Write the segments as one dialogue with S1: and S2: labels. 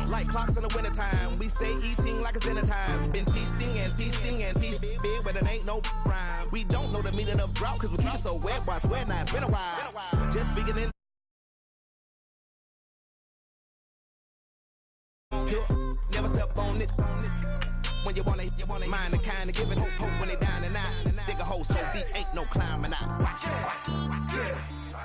S1: Like clocks in the wintertime, we stay eating like it's dinner time. Been feasting and feasting and feasting big, but it ain't no rhyme. We don't know the meaning of drought, cause we keep it so wet. Why I swear now, it's been a while. Just beginning. Never step on it. When you want it, mind the kind of give it hope when they down and out. Dig a hole so deep, ain't no climbing out.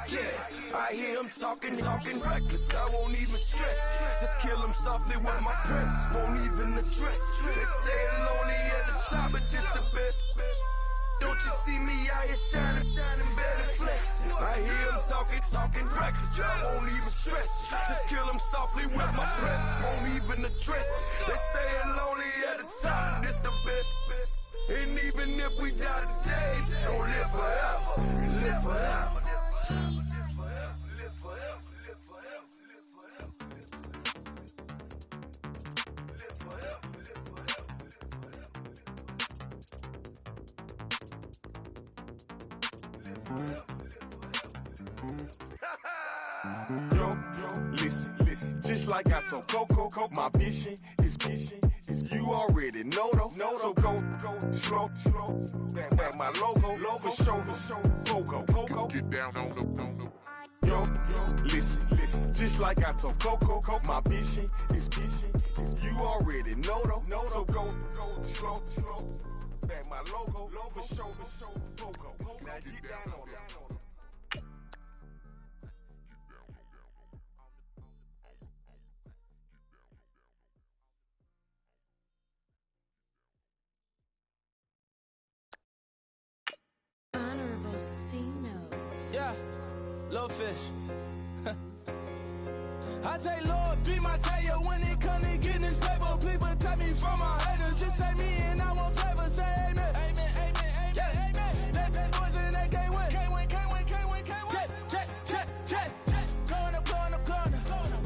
S2: Yeah, I hear him talking reckless. I won't even stress. Just kill him softly with my press. Won't even address. They say it lonely at the top, but just the best. Don't you see me out here shining, better flex. I hear him talking reckless. I won't even stress. Just kill him softly with my press. Won't even address. They say it lonely at the top, this the best. And even if we die today, don't live forever. Live forever.
S3: Yo, listen, just like I told Coco, my vision is you already know though. So go slow, back my logo, for show, Coco.
S4: Get down on the.
S3: Yo, listen, just like I told Coco, my vision is you already know though. So go slow, back my logo, for show, Coco. Now get down on it.
S1: Yeah, little fish. I say, Lord, be my savior when it comes to getting this paper. Please protect me from my haters. Just say me and I won't save us. Say amen. Amen. Yeah. They boys and they can't win. Can't win. Jet. Going up.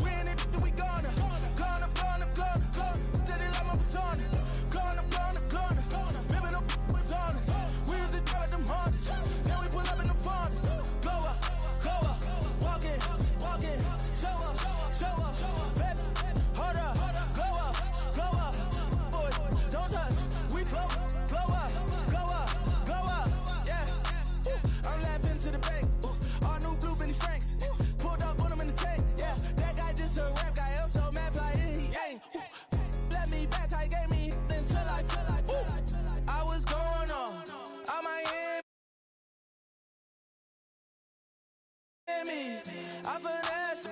S1: We in it, we gonna. Going up. Steady like my persona. Going up. Living up was honest. We used to drive them Hondas. Now we pull up in the furnace. Glow up. Walking. Show up. Baby, hold up. Glow up. Boys, don't touch. We flow. Glow up. Yeah. I'm laughing to the bank. All new blue Benny Franks. Pulled up on him in the tank. Yeah. That guy just a rap guy. I'm so mad fly in. He ain't. Let me back. I gave me until I was going on. I might me. I finesse.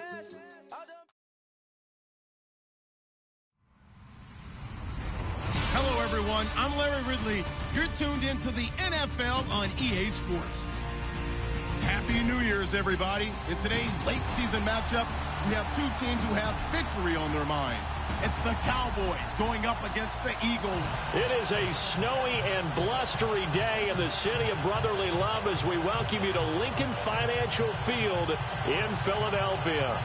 S5: Hello, everyone. I'm Larry Ridley. You're tuned into the NFL on EA Sports. Happy New Year's, everybody. In today's late season matchup, we have two teams who have victory on their minds. It's the Cowboys going up against the Eagles.
S6: It is a snowy and blustery day in the city of brotherly love as we welcome you to Lincoln Financial Field in Philadelphia.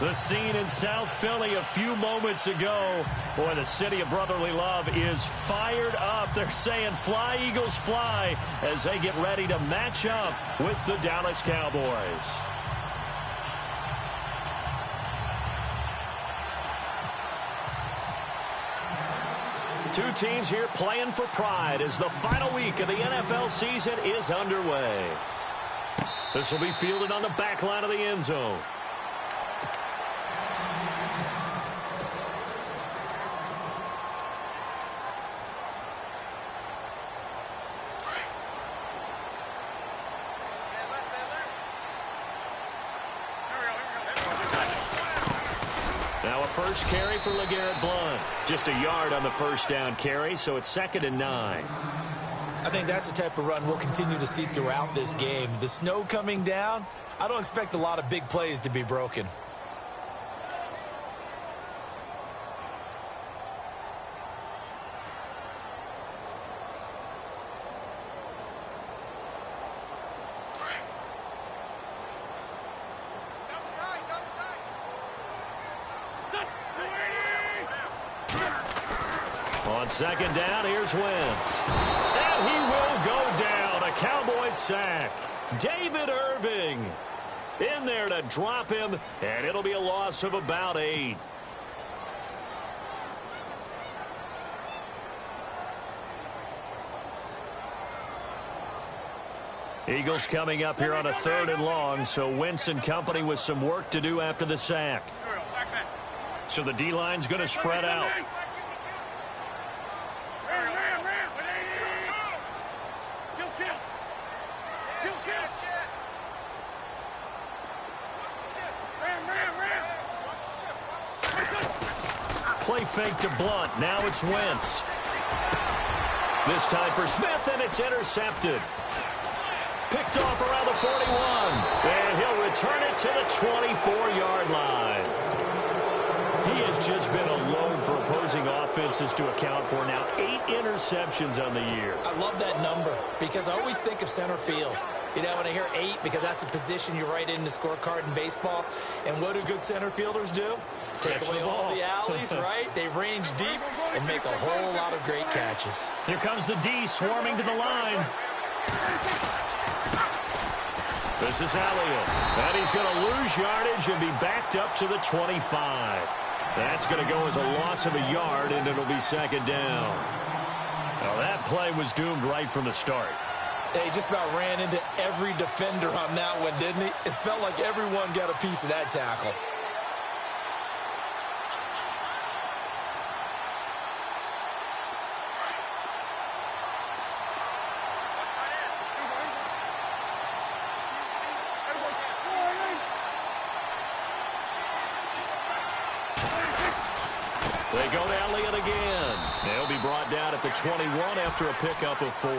S6: The scene in South Philly a few moments ago. Boy, the city of brotherly love is fired up. They're saying fly, Eagles, fly as they get ready to match up with the Dallas Cowboys. Two teams here playing for pride as the final week of the NFL season is underway. This will be fielded on the back line of the end zone. Now a first carry for LeGarrette Blount. Just a yard on the first down carry, so it's 2nd and 9.
S7: I think that's the type of run we'll continue to see throughout this game. The snow coming down, I don't expect a lot of big plays to be broken.
S6: On 2nd down, here's Wentz. And he will go down. A Cowboys sack. David Irving in there to drop him, and it'll be a loss of about 8. Eagles coming up here on a 3rd and long, so Wentz and company with some work to do after the sack. So the D-line's going to spread out. Play fake to Blunt. Now it's Wentz. This time for Smith, and it's intercepted. Picked off around the 41. And he'll return it to the 24-yard line. He has just been a load for opposing offenses to account for. Now 8 interceptions on the year.
S7: I love that number because I always think of center field. You know, when I hear 8, because that's the position you write in the scorecard in baseball. And what do good center fielders do? Take away all the alleys, right? They range deep and make a whole lot of great catches.
S6: Here comes the D swarming to the line. This is Elliott. And he's going to lose yardage and be backed up to the 25. That's going to go as a loss of a yard, and it'll be 2nd down. Now, that play was doomed right from the start.
S7: They just about ran into every defender on that one, didn't he? It felt like everyone got a piece of that tackle.
S6: They go to Elliott again. They'll be brought down at the 21 after a pickup of 4.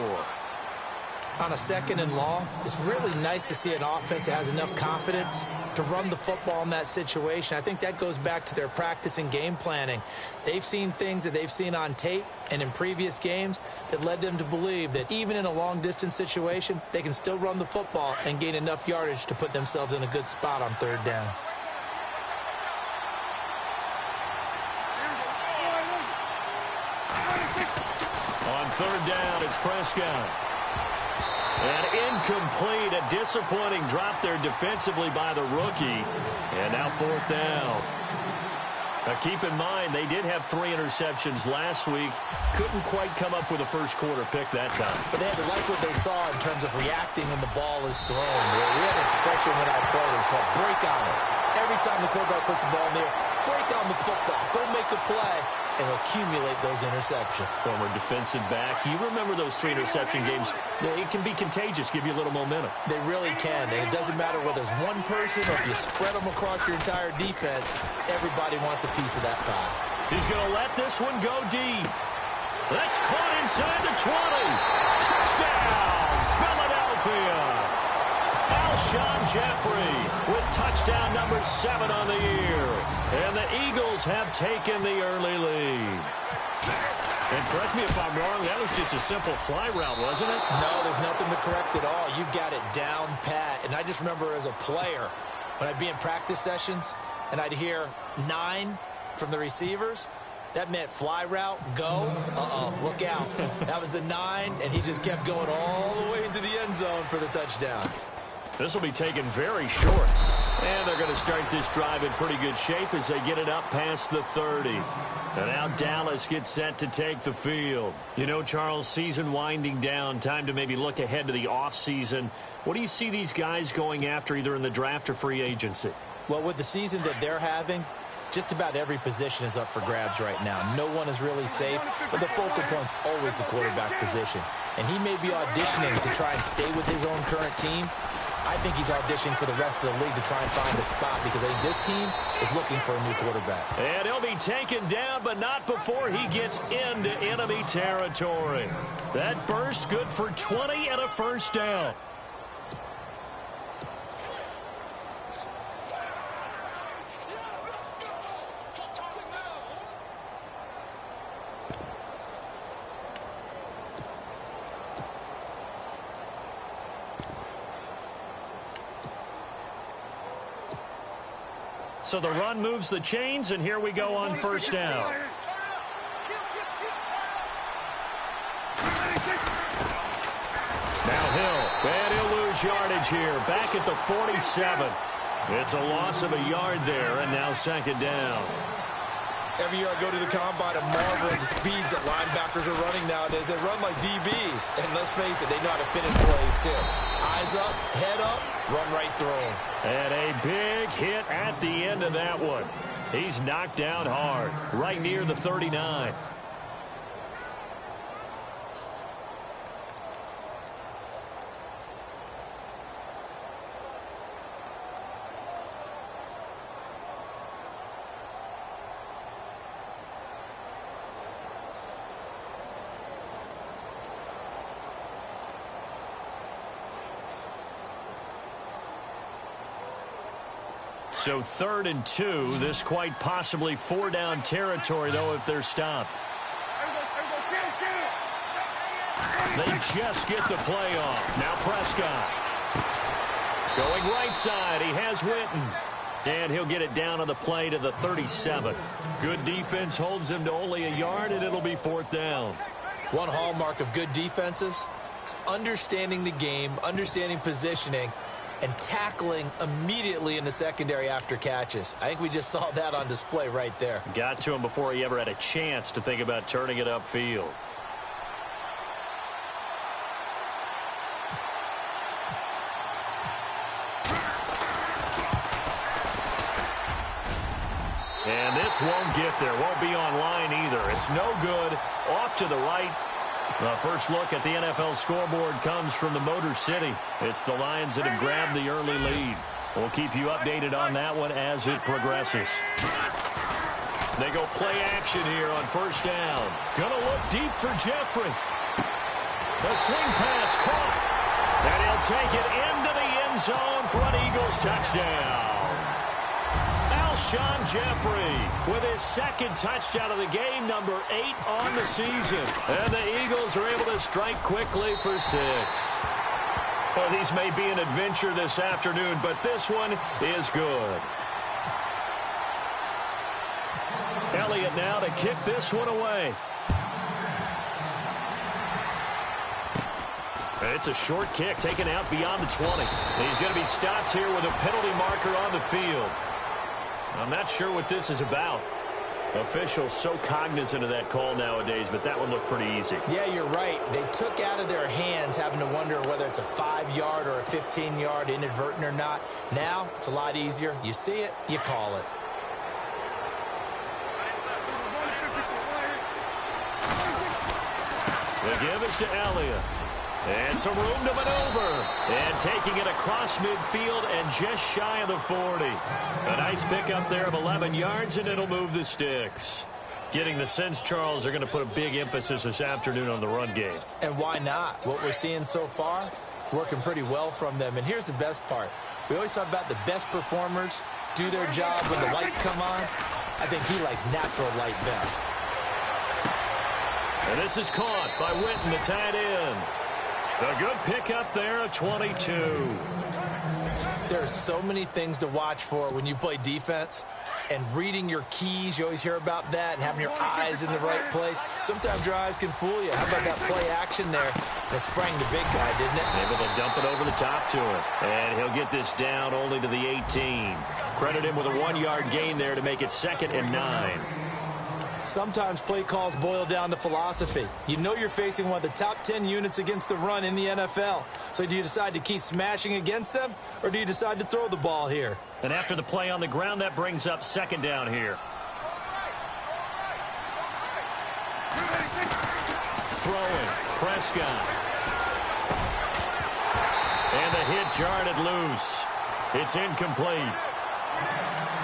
S7: On a 2nd and long, it's really nice to see an offense that has enough confidence to run the football in that situation. I think that goes back to their practice and game planning. They've seen things that they've seen on tape and in previous games that led them to believe that even in a long-distance situation, they can still run the football and gain enough yardage to put themselves in a good spot on 3rd down.
S6: On 3rd down, it's Prescott. And incomplete, a disappointing drop there defensively by the rookie. And now 4th down. Now keep in mind, they did have 3 interceptions last week. Couldn't quite come up with a first-quarter pick that time.
S7: But they had to like what they saw in terms of reacting when the ball is thrown. We had an expression when I played. It's called break on it. Every time the quarterback puts the ball in the air, break on the football. Don't make a play and accumulate those interceptions.
S6: Former defensive back. You remember those 3 interception games. It can be contagious, give you a little momentum.
S7: They really can, and it doesn't matter whether it's one person or if you spread them across your entire defense. Everybody wants a piece of that pie.
S6: He's going to let this one go deep. That's caught inside the 20. Touchdown, Philadelphia. Alshon Jeffrey with touchdown number 7 on the year. And the Eagles have taken the early lead. And correct me if I'm wrong, that was just a simple fly route, wasn't it?
S7: No, there's nothing to correct at all. You've got it down pat. And I just remember as a player, when I'd be in practice sessions and I'd hear 9 from the receivers, that meant fly route, go, look out. That was the 9, and he just kept going all the way into the end zone for the touchdown.
S6: This will be taken very short. And they're going to start this drive in pretty good shape as they get it up past the 30. And now Dallas gets set to take the field. You know, Charles, season winding down, time to maybe look ahead to the offseason. What do you see these guys going after either in the draft or free agency?
S7: Well, with the season that they're having, just about every position is up for grabs right now. No one is really safe, but the focal point's always the quarterback position. And he may be auditioning to try and stay with his own current team. I think he's auditioning for the rest of the league to try and find a spot because I think this team is looking for a new quarterback.
S6: And he'll be taken down, but not before he gets into enemy territory. That burst good for 20 and a first down. So the run moves the chains, and here we go on first down. Now Hill, and he'll lose yardage here, back at the 47. It's a loss of a yard there, and now 2nd down.
S7: Every year I go to the combine and marvel at the speeds that linebackers are running nowadays. They run like DBs. And let's face it, they know how to finish plays too. Eyes up, head up, run right through them.
S6: And a big hit at the end of that one. He's knocked down hard, right near the 39. So 3rd and 2. This quite possibly 4-down territory, though, if they're stopped. They just get the play off. Now Prescott. Going right side. He has Witten. And he'll get it down on the play to the 37. Good defense holds him to only a yard, and it'll be 4th down.
S7: One hallmark of good defenses is understanding the game, understanding positioning, and tackling immediately in the secondary after catches. I think we just saw that on display right there.
S6: Got to him before he ever had a chance to think about turning it upfield. And this won't get there. Won't be online either. It's no good. Off to the right. The first look at the NFL scoreboard comes from the Motor City. It's the Lions that have grabbed the early lead. We'll keep you updated on that one as it progresses. They go play action here on 1st down. Gonna look deep for Jeffrey. The swing pass caught. And he'll take it into the end zone for an Eagles touchdown. Alshon Jeffrey with his 2nd touchdown of the game, number 8 on the season. And the Eagles are able to strike quickly for 6. Well, these may be an adventure this afternoon, but this one is good. Elliott now to kick this one away. It's a short kick taken out beyond the 20. He's going to be stopped here with a penalty marker on the field. I'm not sure what this is about. Officials so cognizant of that call nowadays, but that one looked pretty easy.
S7: Yeah, you're right. They took out of their hands having to wonder whether it's a 5-yard or a 15-yard inadvertent or not. Now, it's a lot easier. You see it, you call it.
S6: The give is to Elliott. And some room to maneuver. And taking it across midfield and just shy of the 40. A nice pickup there of 11 yards, and it'll move the sticks. Getting the sense, Charles, they're going to put a big emphasis this afternoon on the run game.
S7: And why not? What we're seeing so far, working pretty well from them. And here's the best part. We always talk about the best performers do their job when the lights come on. I think he likes natural light best.
S6: And this is caught by Witten, the tight end. A good pickup there at 22.
S7: There are so many things to watch for when you play defense. And reading your keys, you always hear about that, and having your eyes in the right place. Sometimes your eyes can fool you. How about that play action there? That sprang the big guy, didn't it?
S6: Able to dump it over the top to him. And he'll get this down only to the 18. Credit him with a 1-yard gain there to make it 2nd and 9.
S7: Sometimes play calls boil down to philosophy. You know you're facing one of the top 10 units against the run in the NFL. So do you decide to keep smashing against them, or do you decide to throw the ball here?
S6: And after the play on the ground, that brings up 2nd down here. Throwing, Prescott. And the hit jarred it loose. It's incomplete.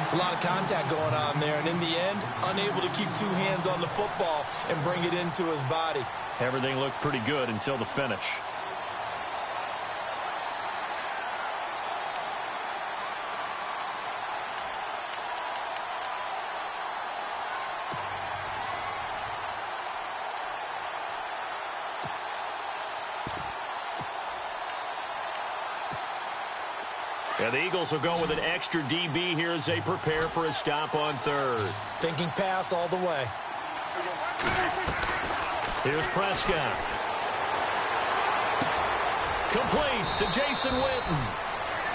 S7: It's a lot of contact going on there, and in the end, unable to keep 2 hands on the football and bring it into his body.
S6: Everything looked pretty good until the finish. And the Eagles will go with an extra DB here as they prepare for a stop on 3rd.
S7: Thinking pass all the way.
S6: Here's Prescott. Complete to Jason Witten.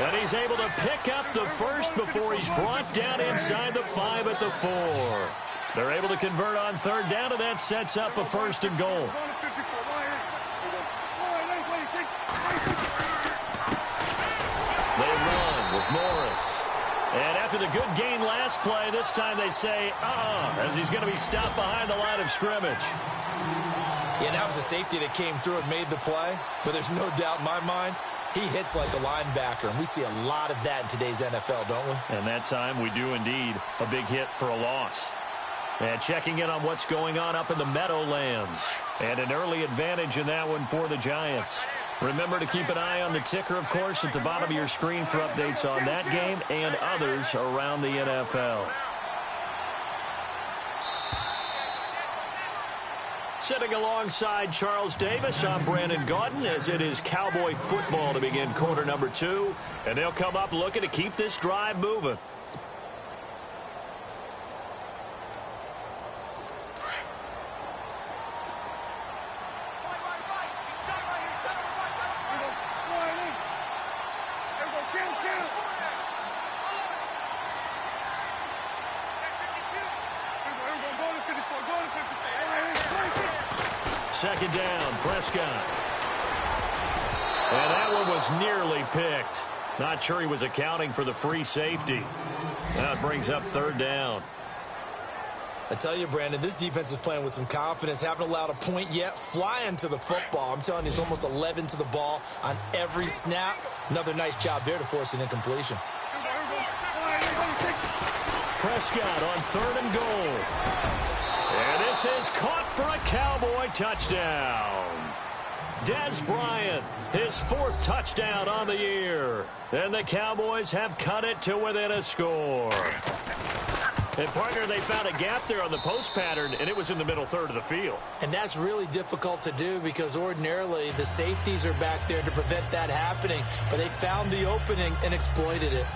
S6: And he's able to pick up the first before he's brought down inside the 5 at the 4. They're able to convert on third down, and that sets up a first and goal. They run with Morris. And after the good gain last play, this time they say, as he's going to be stopped behind the line of scrimmage.
S7: Yeah, that was a safety that came through and made the play. But there's no doubt in my mind, he hits like a linebacker. And we see a lot of that in today's NFL, don't we?
S6: And that time we do indeed a big hit for a loss. And checking in on what's going on up in the Meadowlands. And an early advantage in that one for the Giants. Remember to keep an eye on the ticker, of course, at the bottom of your screen for updates on that game and others around the NFL. Sitting alongside Charles Davis, I'm Brandon Gaudin, as it is Cowboy football to begin quarter number 2. And they'll come up looking to keep this drive moving. Second down, Prescott. And that one was nearly picked. Not sure he was accounting for the free safety. Now it brings up third down.
S7: I tell you, Brandon, this defense is playing with some confidence. Haven't allowed a point yet. Flying to the football. I'm telling you, it's almost 11 to the ball on every snap. Another nice job there to force an incompletion.
S6: Prescott on third and goal. And this is caught for a Cowboy touchdown. Dez Bryant, his 4th touchdown on the year. And the Cowboys have cut it to within a score. And, partner, they found a gap there on the post pattern, and it was in the middle third of the field.
S7: And that's really difficult to do because ordinarily the safeties are back there to prevent that happening. But they found the opening and exploited it.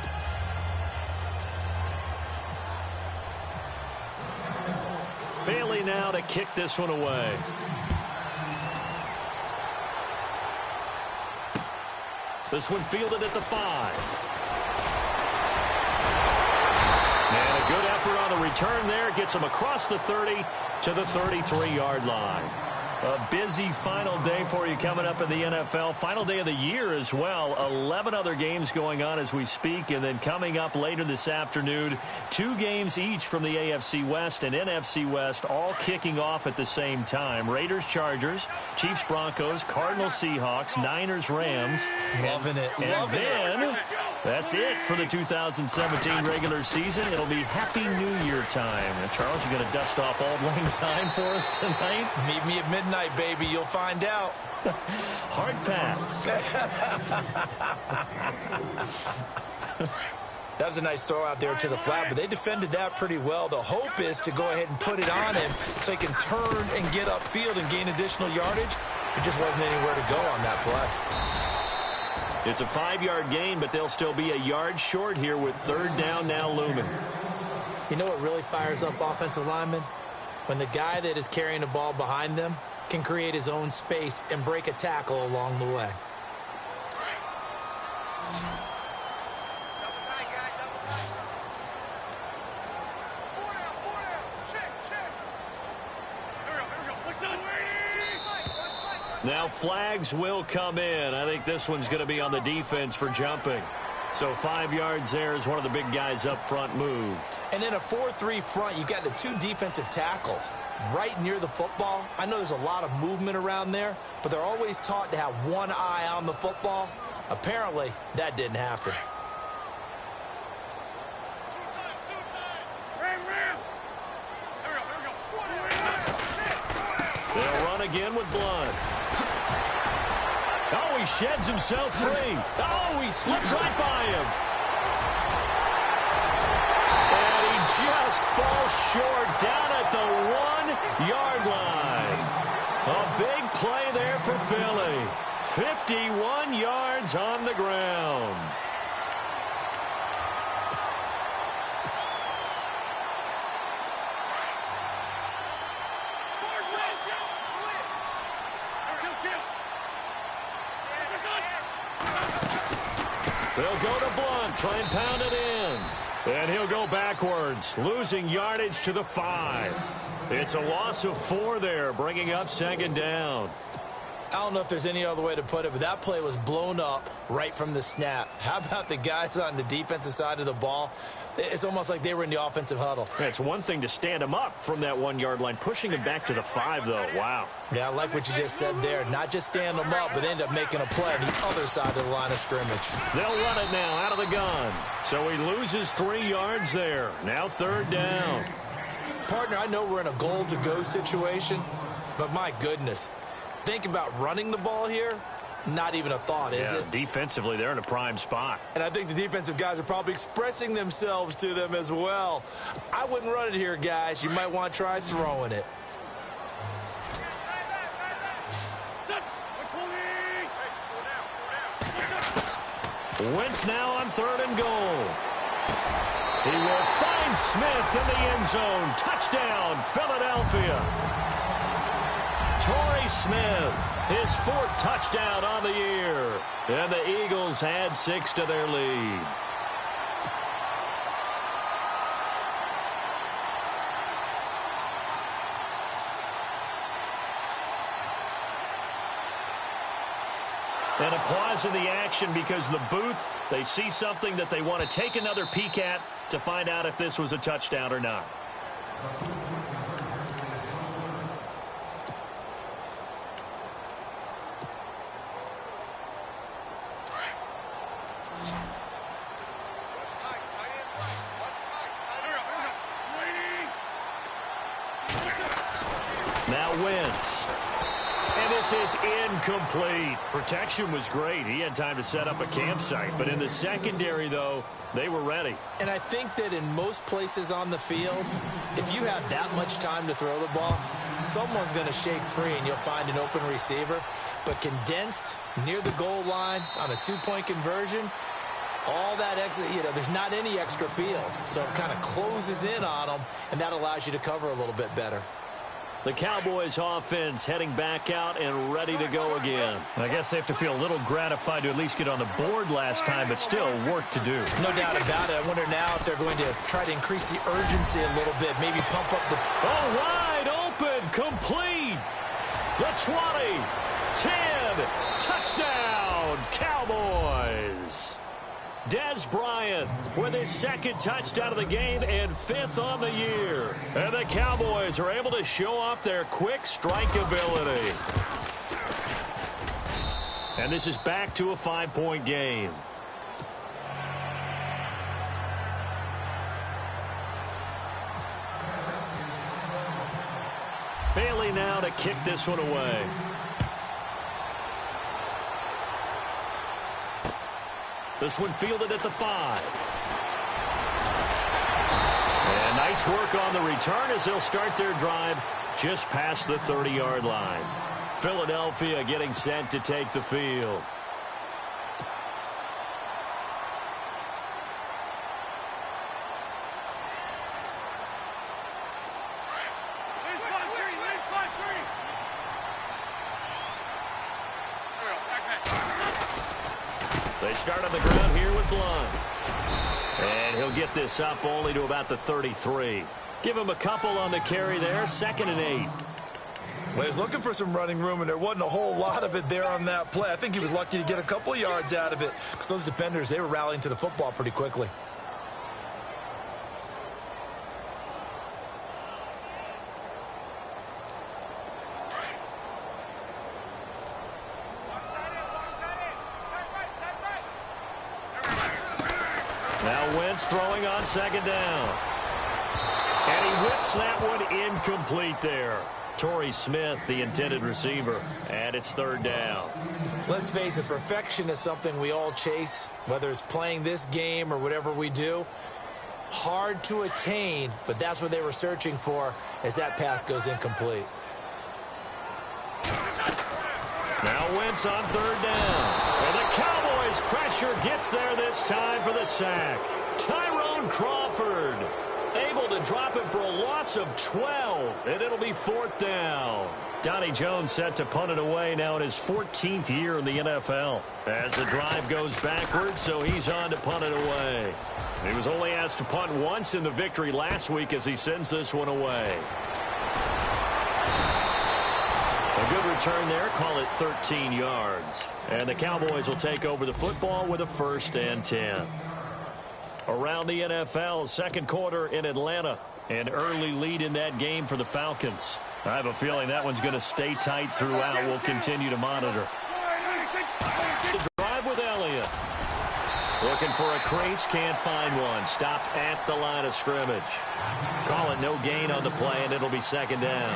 S6: Bailey now to kick this one away. This one fielded at the 5. And a good effort on the return there. Gets him across the 30 to the 33-yard line. A busy final day for you coming up in the NFL. Final day of the year as well. 11 other games going on as we speak. And then coming up later this afternoon, 2 games each from the AFC West and NFC West, all kicking off at the same time. Raiders, Chargers, Chiefs, Broncos, Cardinals, Seahawks, Niners, Rams.
S7: Loving it.
S6: And then that's it for the 2017 regular season. It'll be Happy New Year time. And Charles, you're going to dust off Auld Lang Syne for us tonight?
S7: Meet me at midnight, baby. You'll find out.
S6: Hard pass.
S7: That was a nice throw out there to the flat, but they defended that pretty well. The hope is to go ahead and put it on him so he can turn and get upfield and gain additional yardage. There just wasn't anywhere to go on that play.
S6: It's a 5-yard gain, but they'll still be a yard short here with third down now looming.
S7: You know what really fires up offensive linemen? When the guy that is carrying the ball behind them can create his own space and break a tackle along the way.
S6: Now flags will come in. I think this one's going to be on the defense for jumping. So 5 yards there as one of the big guys up front moved.
S7: And in a 4-3 front, you've got the 2 defensive tackles right near the football. I know there's a lot of movement around there, but they're always taught to have one eye on the football. Apparently, that didn't happen.
S6: They'll run again with Blunt. Oh, he sheds himself free. Oh, he slips right by him. And he just falls short down at the 1-yard line. A big play there for Philly. 51 yards on the ground. They'll go to Blunt, try and pound it in. And he'll go backwards, losing yardage to the 5. It's a loss of 4 there, bringing up second down.
S7: I don't know if there's any other way to put it, but that play was blown up right from the snap. How about the guys on the defensive side of the ball? It's almost like they were in the offensive huddle.
S6: It's one thing to stand him up from that 1-yard line. Pushing him back to the 5, though. Wow.
S7: Yeah, I like what you just said there. Not just stand them up, but end up making a play on the other side of the line of scrimmage.
S6: They'll run it now out of the gun. So he loses 3 yards there. Now third down.
S7: Partner, I know we're in a goal-to-go situation, but my goodness. Think about running the ball here. Not even a thought, is it?
S6: Defensively, they're in a prime spot.
S7: And I think the defensive guys are probably expressing themselves to them as well. I wouldn't run it here, guys. You might want to try throwing it.
S6: Wentz now on 3rd and goal. He will find Smith in the end zone. Touchdown, Philadelphia. Torrey Smith, his 4th touchdown on the year. And the Eagles add 6 to their lead. And applause in the action because the booth, they see something that they want to take another peek at to find out if this was a touchdown or not. Now Wentz. And this is incomplete. Protection was great. He had time to set up a campsite. But in the secondary, though, they were ready.
S7: And I think that in most places on the field, if you have that much time to throw the ball, someone's going to shake free and you'll find an open receiver. But condensed near the goal line on a 2-point conversion, all that extra, there's not any extra field. So it kind of closes in on them, and that allows you to cover a little bit better.
S6: The Cowboys offense heading back out and ready to go again. I guess they have to feel a little gratified to at least get on the board last time, but still work to do.
S7: No doubt about it. I wonder now if they're going to try to increase the urgency a little bit, maybe pump up the...
S6: Oh, wide open, complete. The 20, 10, touchdown, Cowboys. Dez Bryant with his 2nd touchdown of the game and 5th on the year. And the Cowboys are able to show off their quick strike ability. And this is back to a 5-point game. Bailey now to kick this one away. This one fielded at the 5. And nice work on the return as they'll start their drive just past the 30-yard line. Philadelphia getting set to take the field. They start on the ground here with Blunt. And he'll get this up only to about the 33. Give him a couple on the carry there. 2nd and 8.
S7: Well, he was looking for some running room, and there wasn't a whole lot of it there on that play. I think he was lucky to get a couple of yards out of it because those defenders, they were rallying to the football pretty quickly.
S6: Now Wentz throwing on 2nd down. And he whips that one incomplete there. Torrey Smith, the intended receiver, and it's 3rd down.
S7: Let's face it, perfection is something we all chase, whether it's playing this game or whatever we do. Hard to attain, but that's what they were searching for as that pass goes incomplete.
S6: Now Wentz on 3rd down. And the Cowboys pressure gets there this time for the sack. Tyrone Crawford, a able to drop him for a loss of 12, and it'll be 4th down. Donnie Jones set to punt it away now in his 14th year in the NFL. As the drive goes backwards, so he's on to punt it away. He was only asked to punt once in the victory last week as he sends this one away. A good return there, call it 13 yards. And the Cowboys will take over the football with a 1st and 10. Around the NFL, second quarter in Atlanta. An early lead in that game for the Falcons. I have a feeling that one's going to stay tight throughout. We'll continue to monitor. The drive with Elliott. Looking for a crease, can't find one. Stopped at the line of scrimmage. Call it no gain on the play, and it'll be 2nd down.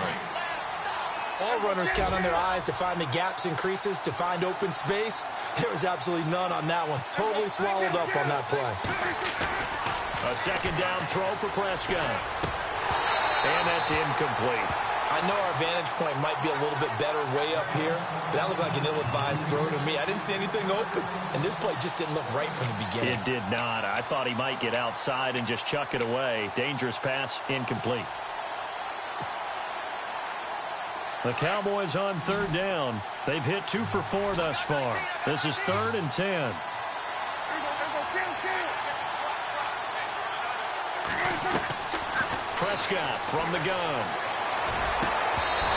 S7: All runners count on their eyes to find the gaps and creases, to find open space. There was absolutely none on that one. Totally swallowed up on that play.
S6: A 2nd down throw for Prescott. And that's incomplete.
S7: I know our vantage point might be a little bit better way up here, but that looked like an ill-advised throw to me. I didn't see anything open, and this play just didn't look right from the beginning.
S6: It did not. I thought he might get outside and just chuck it away. Dangerous pass, incomplete. The Cowboys on 3rd down. They've hit 2 for 4 thus far. This is 3rd and 10. Prescott from the gun.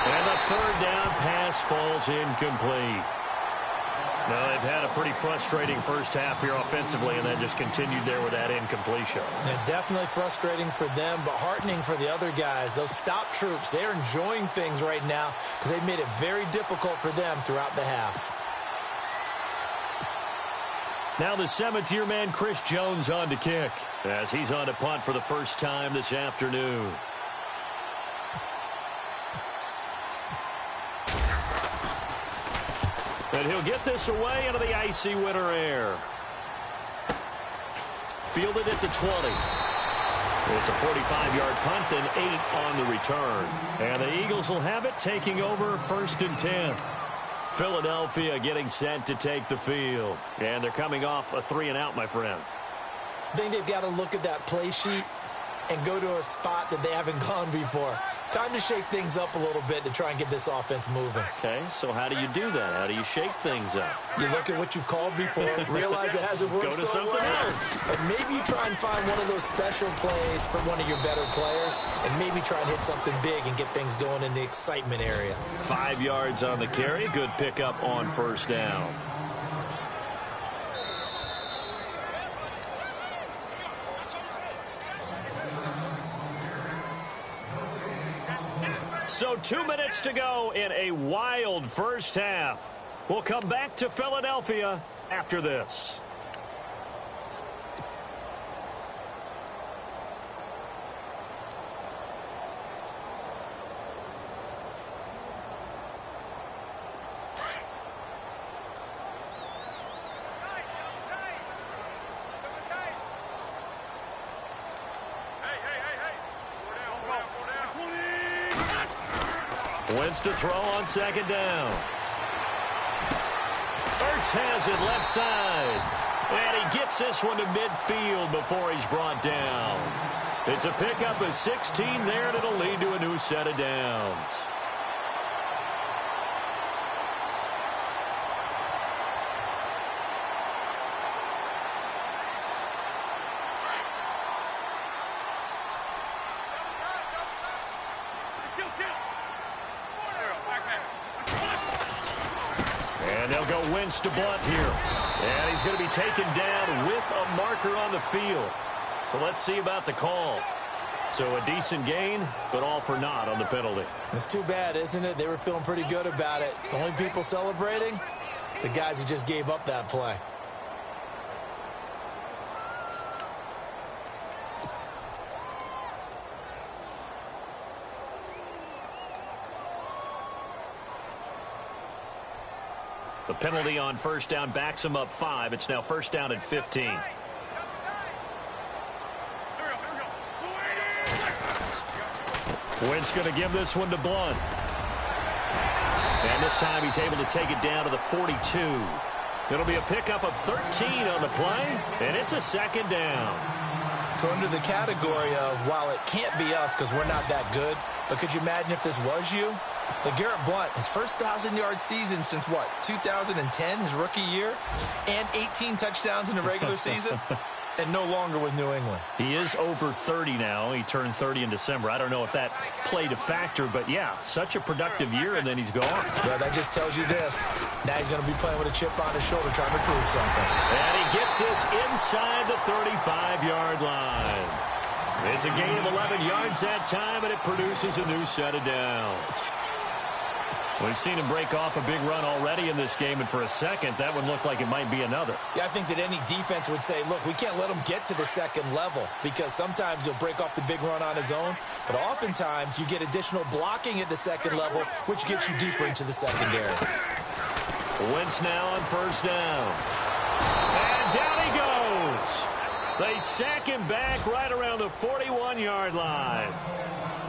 S6: And the 3rd down pass falls incomplete. Now, they've had a pretty frustrating first half here offensively, and then just continued there with that incompletion.
S7: Yeah, definitely frustrating for them, but heartening for the other guys. Those stop troops, they're enjoying things right now because they've made it very difficult for them throughout the half.
S6: Now the 7th-year man, Chris Jones, on to kick, as he's on to punt for the first time this afternoon. And he'll get this away into the icy winter air. Fielded at the 20. It's a 45-yard punt and 8 on the return. And the Eagles will have it, taking over 1st and 10. Philadelphia getting set to take the field. And they're coming off a 3-and-out, my friend.
S7: I think they've got to look at that play sheet and go to a spot that they haven't gone before. Time to shake things up a little bit to try and get this offense moving.
S6: Okay, so how do you do that? How do you shake things up?
S7: You look at what you've called before, realize it hasn't worked
S6: Go to
S7: so
S6: something
S7: well.
S6: else.
S7: And maybe you try and find one of those special plays from one of your better players, and maybe try and hit something big and get things going in the excitement area.
S6: 5 yards on the carry. Good pickup on 1st down. So 2 minutes to go in a wild first half. We'll come back to Philadelphia after this. Wentz to throw on 2nd down. Ertz has it left side. And he gets this one to midfield before he's brought down. It's a pickup of 16 there, and it'll lead to a new set of downs. And they'll go Wentz to Blunt here. And he's going to be taken down with a marker on the field. So let's see about the call. So a decent gain, but all for naught on the penalty.
S7: It's too bad, isn't it? They were feeling pretty good about it. The only people celebrating, the guys who just gave up that play.
S6: The penalty on 1st down backs him up 5. It's now 1st down and 15. Wentz going to give this one to Blunt. And this time he's able to take it down to the 42. It'll be a pickup of 13 on the play, and it's a 2nd down.
S7: So under the category of, while it can't be us because we're not that good, but could you imagine if this was you? LeGarrette Blount, his first 1,000-yard season since, what, 2010, his rookie year? And 18 touchdowns in the regular season? And no longer with New England.
S6: He is over 30 now. He turned 30 in December. I don't know if that played a factor, but yeah, such a productive year, and then he's gone.
S7: Well, that just tells you this. Now he's going to be playing with a chip on his shoulder trying to prove something.
S6: And he gets this inside the 35-yard line. It's a gain of 11 yards that time, and it produces a new set of downs. We've seen him break off a big run already in this game, and for a second, that would look like it might be another.
S7: Yeah, I think that any defense would say, look, we can't let him get to the second level because sometimes he'll break off the big run on his own, but oftentimes you get additional blocking at the second level, which gets you deeper into the secondary.
S6: Wentz now on first down. And down he goes. They sack him back right around the 41-yard line.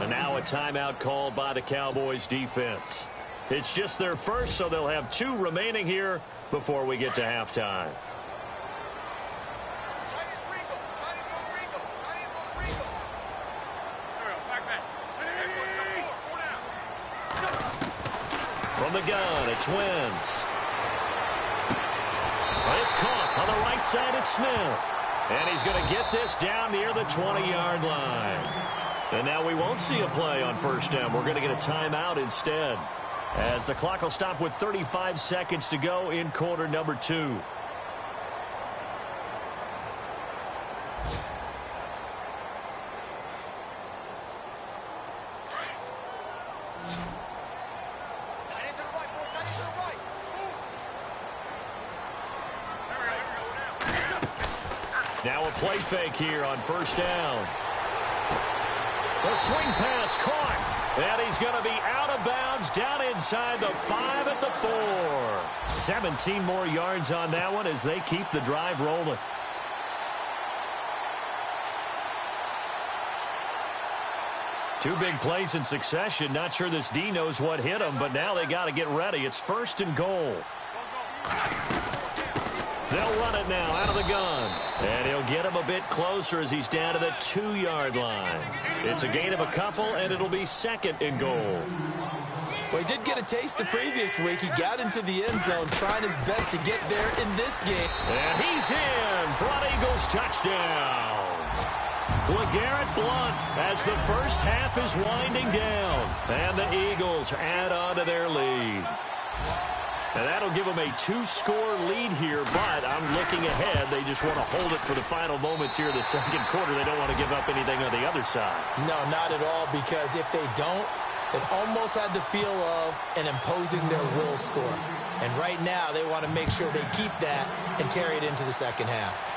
S6: And now a timeout called by the Cowboys defense. It's just their first, so they'll have 2 remaining here before we get to halftime. From the gun, it's Wentz. But it's caught on the right side. It's Smith. And he's going to get this down near the 20-yard line. And now we won't see a play on first down. We're going to get a timeout instead, as the clock will stop with 35 seconds to go in quarter number 2. Now a play fake here on first down. The swing pass caught. And he's going to be out of bounds down inside the 5 at the 4. 17 more yards on that one as they keep the drive rolling. Two big plays in succession. Not sure this D knows what hit him, but now they got to get ready. It's first and goal. They'll run it now out of the gun. And he'll get him a bit closer as he's down to the 2-yard line. It's a gain of a couple, and it'll be second and goal.
S7: Well, he did get a taste the previous week. He got into the end zone trying his best to get there in this game.
S6: And he's in for an Eagles touchdown. LeGarrette Blount as the first half is winding down. And the Eagles add on to their lead. And that'll give them a 2-score lead here, but I'm looking ahead. They just want to hold it for the final moments here in the second quarter. They don't want to give up anything on the other side.
S7: No, not at all, because if they don't, it almost had the feel of an imposing their will score. And right now, they want to make sure they keep that and carry it into the second half.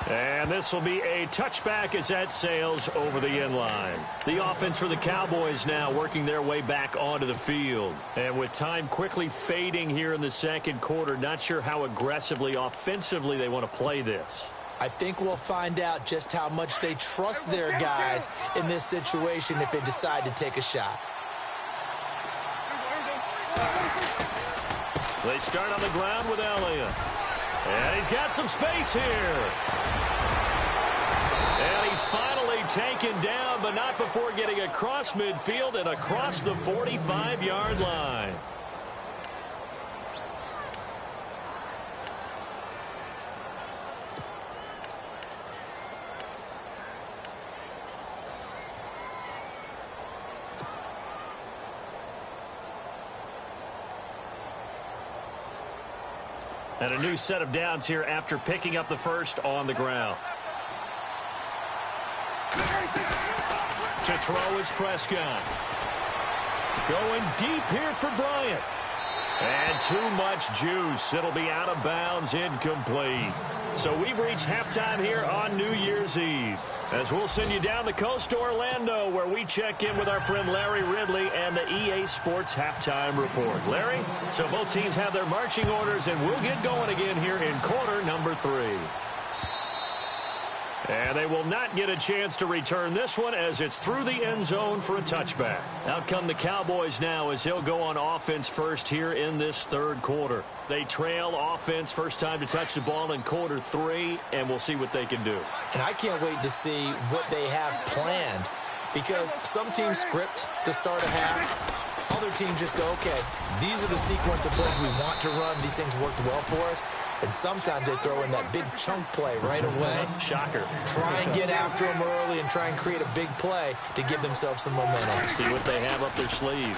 S6: And this will be a touchback as that sails over the end line. The offense for the Cowboys now working their way back onto the field. And with time quickly fading here in the second quarter, not sure how aggressively, offensively they want to play this.
S7: I think we'll find out just how much they trust their guys in this situation if they decide to take a shot.
S6: They start on the ground with Elliott. And he's got some space here. And he's finally taken down, but not before getting across midfield and across the 45-yard line. And a new set of downs here after picking up the first on the ground. To throw is Prescott. Going deep here for Bryant. And too much juice. It'll be out of bounds, incomplete. So we've reached halftime here on New Year's Eve, as we'll send you down the coast to Orlando, where we check in with our friend Larry Ridley and the EA Sports Halftime Report. Larry, so both teams have their marching orders, and we'll get going again here in quarter number 3. And they will not get a chance to return this one as it's through the end zone for a touchback. Out come the Cowboys now as he'll go on offense first here in this third quarter. They trail offense first time to touch the ball in quarter 3, and we'll see what they can do.
S7: And I can't wait to see what they have planned, because some teams script to start a half. Other teams just go, okay, these are the sequence of plays we want to run. These things worked well for us. And sometimes they throw in that big chunk play right away.
S6: Shocker.
S7: Try and get after them early and try and create a big play to give themselves some momentum.
S6: See what they have up their sleeve.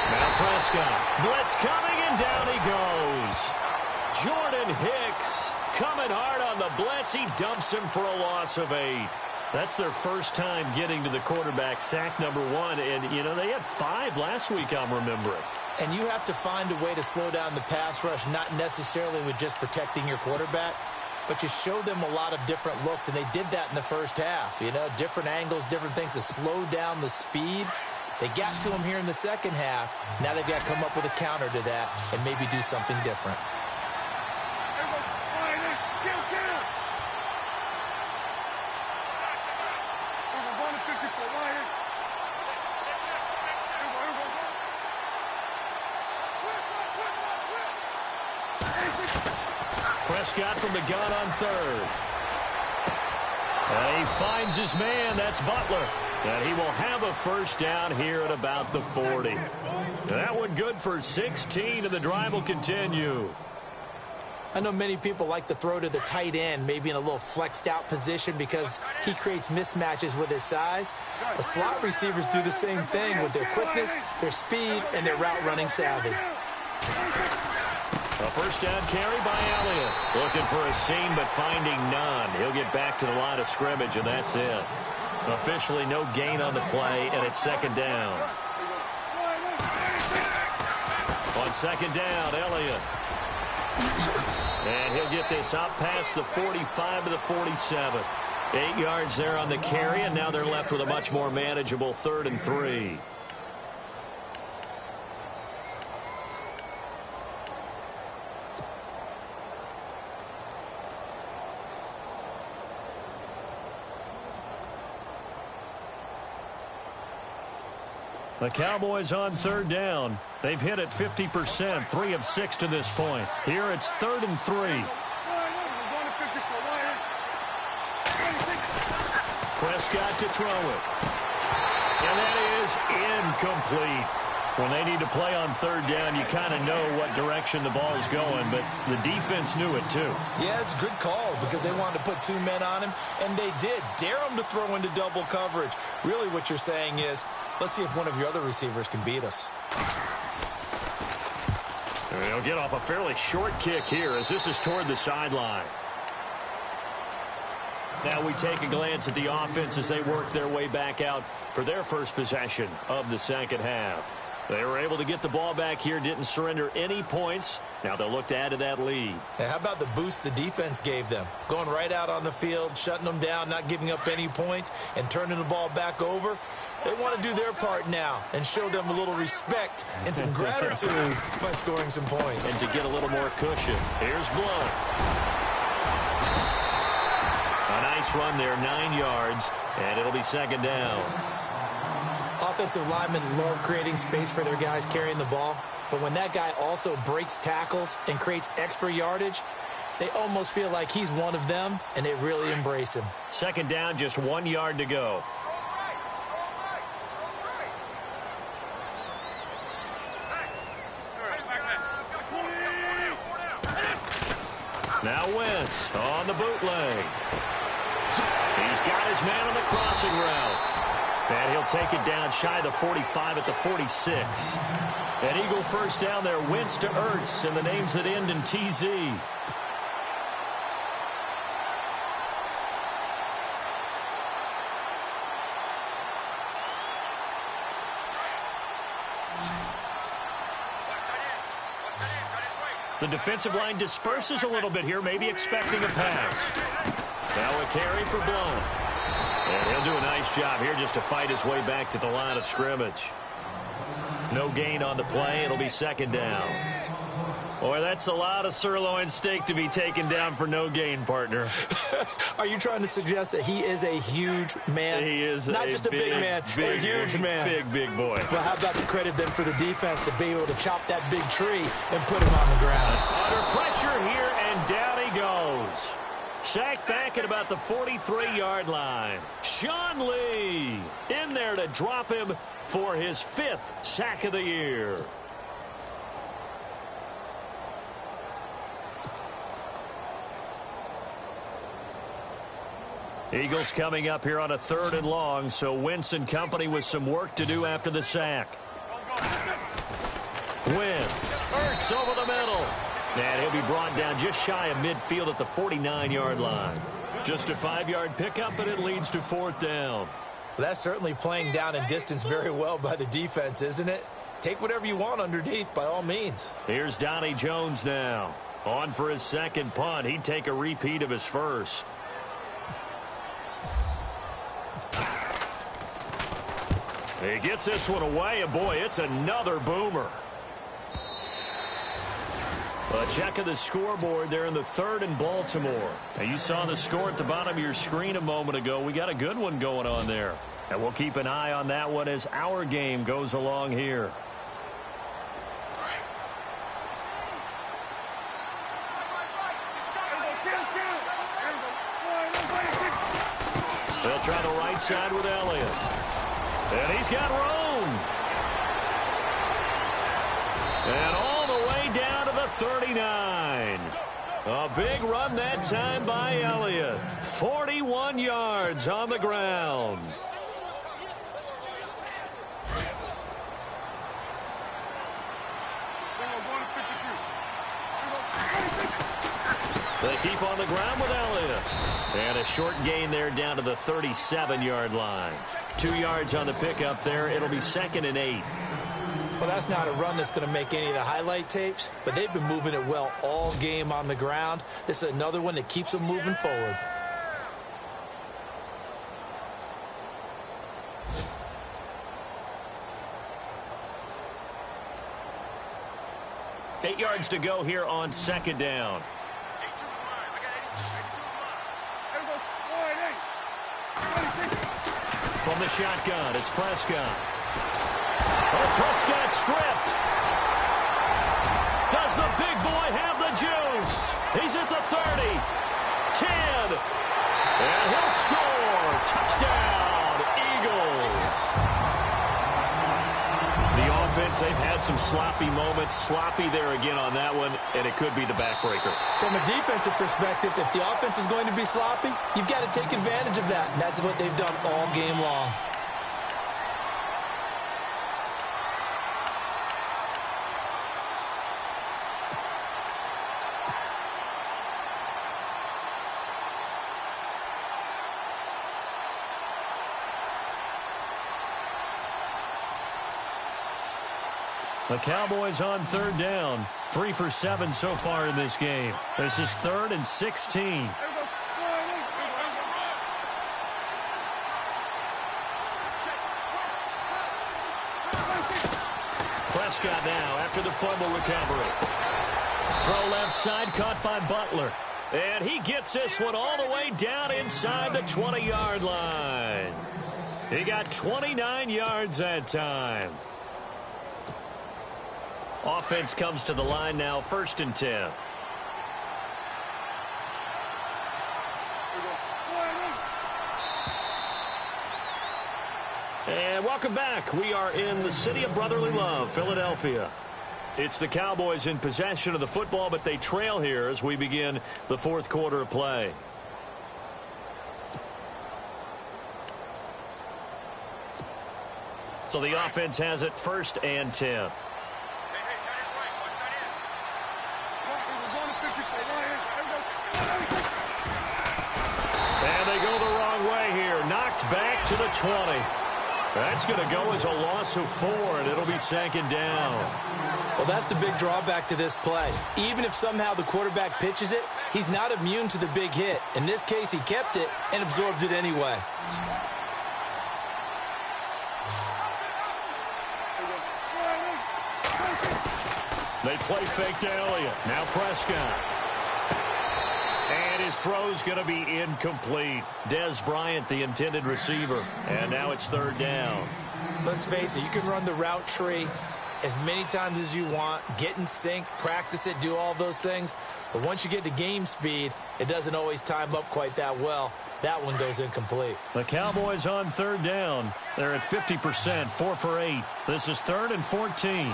S6: Now Prescott. Blitz coming, and down he goes. Jordan Hicks coming hard on the blitz. He dumps him for a loss of 8. That's their first time getting to the quarterback, sack number 1. And, you know, they had 5 last week, I'm remembering.
S7: And you have to find a way to slow down the pass rush, not necessarily with just protecting your quarterback, but you show them a lot of different looks, and they did that in the first half. You know, different angles, different things to slow down the speed. They got to him here in the second half. Now they've got to come up with a counter to that and maybe do something different.
S6: Prescott from the gun on third. And he finds his man. That's Butler. And he will have a first down here at about the 40. That one good for 16, and the drive will continue.
S7: I know many people like to throw to the tight end, maybe in a little flexed out position because he creates mismatches with his size. But slot receivers do the same thing with their quickness, their speed, and their route running savvy.
S6: A first down carry by Elliott. Looking for a seam, but finding none. He'll get back to the line of scrimmage, and that's it. Officially no gain on the play, and it's second down. On second down, Elliott. And he'll get this out past the 45 to the 47. 8 yards there on the carry, and now they're left with a much more manageable 3rd and 3. The Cowboys on 3rd down. They've hit it 50%, 3 of 6 to this point. Here it's 3rd and 3. Prescott to throw it. And that is incomplete. When they need to play on 3rd down, you kind of know what direction the ball is going, but the defense knew it too.
S7: Yeah, it's a good call because they wanted to put 2 men on him, and they did. Dare him to throw into double coverage. Really what you're saying is, let's see if one of your other receivers can beat us.
S6: And they'll get off a fairly short kick here as this is toward the sideline. Now we take a glance at the offense as they work their way back out for their first possession of the second half. They were able to get the ball back here, didn't surrender any points. Now they'll look to add to that lead.
S7: Now, how about the boost the defense gave them? Going right out on the field, shutting them down, not giving up any points, and turning the ball back over. They want to do their part now and show them a little respect and some gratitude by scoring some points.
S6: And to get a little more cushion. Here's Blunt. A nice run there, 9 yards, and it'll be second down.
S7: Offensive linemen love creating space for their guys carrying the ball, but when that guy also breaks tackles and creates extra yardage, they almost feel like he's one of them, and they really embrace him.
S6: Second down, just 1 yard to go. Now Wentz on the bootleg. He's got his man on the crossing route. And he'll take it down shy of the 45 at the 46. An Eagle first down there. Wentz to Ertz, and the names that end in TZ. The defensive line disperses a little bit here, maybe expecting a pass. Now a carry for Blount. And he'll do a nice job here just to fight his way back to the line of scrimmage. No gain on the play. It'll be second down. Boy, that's a lot of sirloin steak to be taken down for no gain, partner.
S7: Are you trying to suggest that he is a huge man?
S6: He is
S7: not just a big man, a huge man.
S6: Big boy.
S7: Well, how about the credit then for the defense to be able to chop that big tree and put him on the ground?
S6: Under pressure here, and down he goes. Sacked back at about the 43-yard line. Sean Lee in there to drop him for his 5th sack of the year. Eagles coming up here on a 3rd and long, so Wentz and company with some work to do after the sack. Wentz, Ertz over the middle. And he'll be brought down just shy of midfield at the 49-yard line. Just a 5-yard pickup, and it leads to 4th down.
S7: Well, that's certainly playing down in distance very well by the defense, isn't it? Take whatever you want underneath, by all means.
S6: Here's Donnie Jones now. On for his 2nd punt. He'd take a repeat of his 1st. He gets this one away, and boy, it's another boomer. A check of the scoreboard there in the 3rd and Baltimore. Now, you saw the score at the bottom of your screen a moment ago. We got a good one going on there. And we'll keep an eye on that one as our game goes along here. They'll try the right side with Elliott. And he's got room. And all the way down to the 39. A big run that time by Elliott. 41 yards on the ground. They keep on the ground with Elliott. And a short gain there down to the 37-yard line. 2 yards on the pickup there. It'll be 2nd and 8.
S7: Well, that's not a run that's going to make any of the highlight tapes, but they've been moving it well all game on the ground. This is another one that keeps them moving forward.
S6: Eight yards to go here on 2nd down. From the shotgun, it's Prescott. Oh, Prescott stripped. Does the big boy have the juice? He's at the 30, 10, and he'll score. Touchdown, Eagles. The offense, they've had some sloppy moments. Sloppy there again on that one, and it could be the backbreaker.
S7: From a defensive perspective, if the offense is going to be sloppy, you've got to take advantage of that, and that's what they've done all game long.
S6: The Cowboys on 3rd down. 3 for 7 so far in this game. This is 3rd and 16. Prescott now after the fumble recovery. Throw left side caught by Butler. And he gets this one all the way down inside the 20-yard line. He got 29 yards that time. Offense comes to the line now, 1st and 10. And welcome back. We are in the city of brotherly love, Philadelphia. It's the Cowboys in possession of the football, but they trail here as we begin the 4th quarter of play. So the offense has it 1st and 10. And they go the wrong way here. Knocked back to the 20. That's going to go as a loss of 4, and it'll be 2nd down.
S7: Well, that's the big drawback to this play. Even if somehow the quarterback pitches it, he's not immune to the big hit. In this case, he kept it and absorbed it anyway.
S6: They play fake to Elliott. Now Prescott. And his throw's going to be incomplete. Dez Bryant, the intended receiver. And now it's third down.
S7: Let's face it, you can run the route tree as many times as you want, get in sync, practice it, do all those things. But once you get to game speed, it doesn't always time up quite that well. That one goes incomplete.
S6: The Cowboys on third down. They're at 50%, 4 for 8. This is 3rd and 14.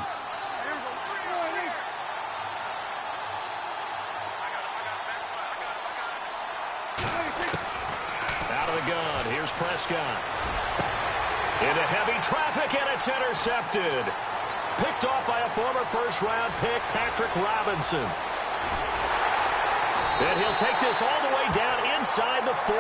S6: Out of the gun, here's Prescott. Into heavy traffic, and it's intercepted. Picked off by a former first-round pick, Patrick Robinson. And he'll take this all the way down inside the 40.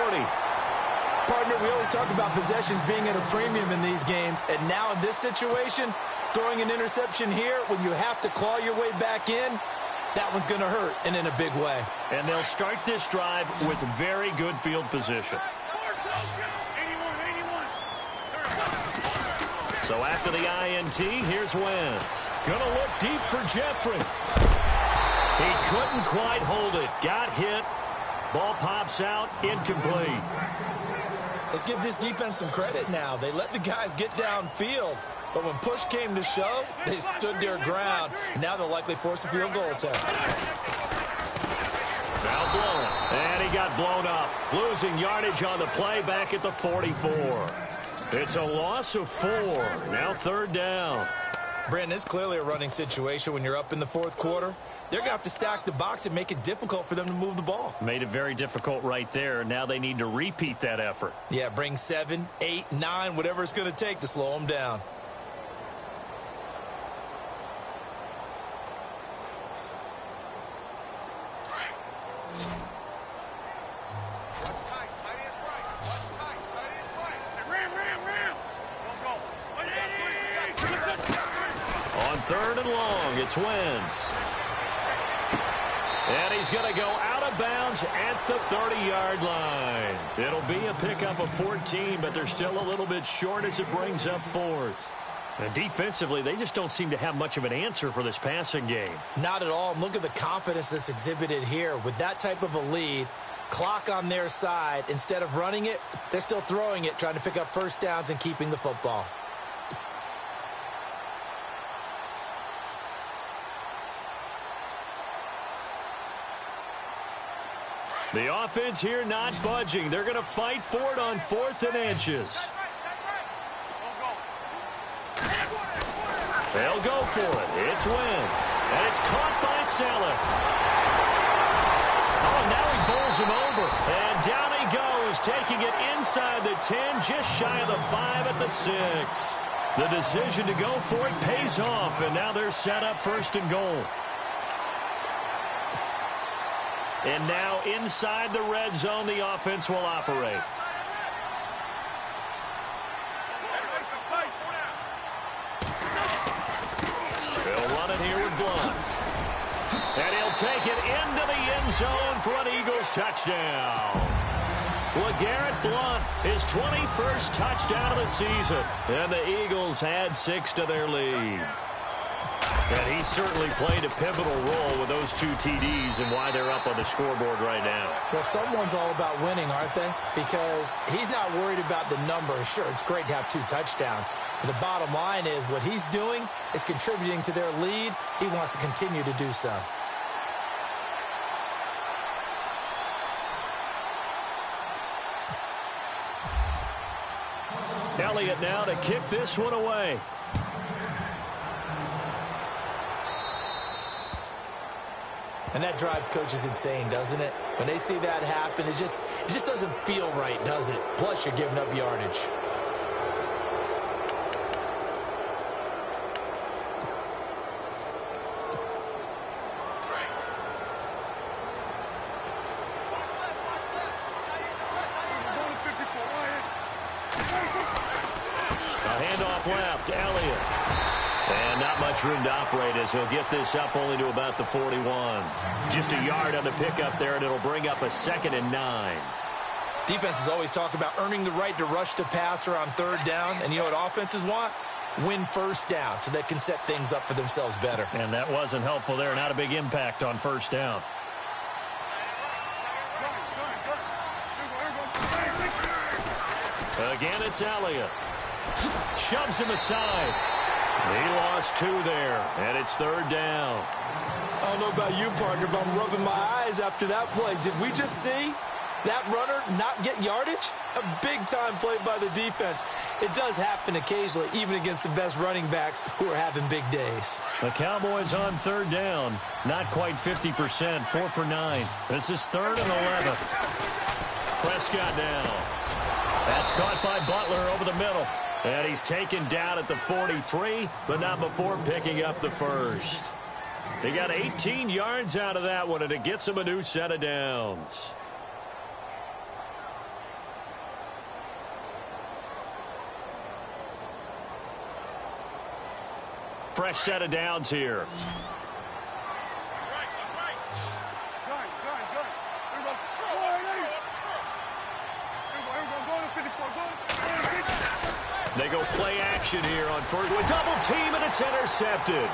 S7: Partner, we always talk about possessions being at a premium in these games, and now in this situation, throwing an interception here when you have to claw your way back in, that one's going to hurt, and in a big way.
S6: And they'll start this drive with very good field position. So after the INT, here's Wentz. Gonna look deep for Jeffrey. He couldn't quite hold it. Got hit. Ball pops out. Incomplete.
S7: Let's give this defense some credit now. They let the guys get downfield. But when push came to shove, they stood their ground. And now they'll likely force a field goal attempt.
S6: Now blown. And he got blown up. Losing yardage on the play back at the 44. It's a loss of 4. Now third down.
S7: Brandon, it's clearly a running situation when you're up in the fourth quarter. They're going to have to stack the box and make it difficult for them to move the ball.
S6: Made it very difficult right there. Now they need to repeat that effort.
S7: Yeah, bring 7, 8, 9, whatever it's going to take to slow them down.
S6: On third and long, it's Wentz. And he's going to go out of bounds at the 30-yard line. It'll be a pickup of 14, but they're still a little bit short as it brings up 4th. And defensively, they just don't seem to have much of an answer for this passing game.
S7: Not at all. And look at the confidence that's exhibited here. With that type of a lead, clock on their side, instead of running it, they're still throwing it, trying to pick up first downs and keeping the football.
S6: The offense here not budging. They're going to fight for it on 4th and inches. They'll go for it. It's Wentz. And it's caught by Selleck. Oh, now he bowls him over. And down he goes, taking it inside the 10, just shy of the 5 at the 6. The decision to go for it pays off, and now they're set up 1st and goal. And now inside the red zone, the offense will operate. They'll run it here with Blunt. And he'll take it into the end zone for an Eagles touchdown. LeGarrette Blunt, his 21st touchdown of the season. And the Eagles add 6 to their lead. And he certainly played a pivotal role with those 2 TDs and why they're up on the scoreboard right now.
S7: Well, someone's all about winning, aren't they? Because he's not worried about the number. Sure, it's great to have 2 touchdowns. But the bottom line is what he's doing is contributing to their lead. He wants to continue to do so.
S6: Elliott now to kick this one away.
S7: And that drives coaches insane, doesn't it? When they see that happen, it just doesn't feel right, does it? Plus, you're giving up yardage.
S6: A handoff left, Elliott. And not much room to operate as he'll get this up only to about the 41. Just a yard on the pickup there, and it'll bring up a 2nd and 9.
S7: Defenses always talk about earning the right to rush the passer on 3rd down. And you know what offenses want? win first down so they can set things up for themselves better.
S6: And that wasn't helpful there. Not a big impact on first down. Again, it's Elliott. Shoves him aside. He lost 2 there, and it's 3rd down.
S7: I don't know about you, partner, but I'm rubbing my eyes after that play. Did we just see that runner not get yardage? A big-time play by the defense. It does happen occasionally, even against the best running backs who are having big days.
S6: The Cowboys on 3rd down. Not quite 50%, 4 for 9. This is 3rd and 11. Prescott now. That's caught by Butler over the middle. And he's taken down at the 43, but not before picking up the first. He got 18 yards out of that one, and it gets him a new set of downs. Fresh set of downs here. They go play action here on first. A double team, and it's intercepted.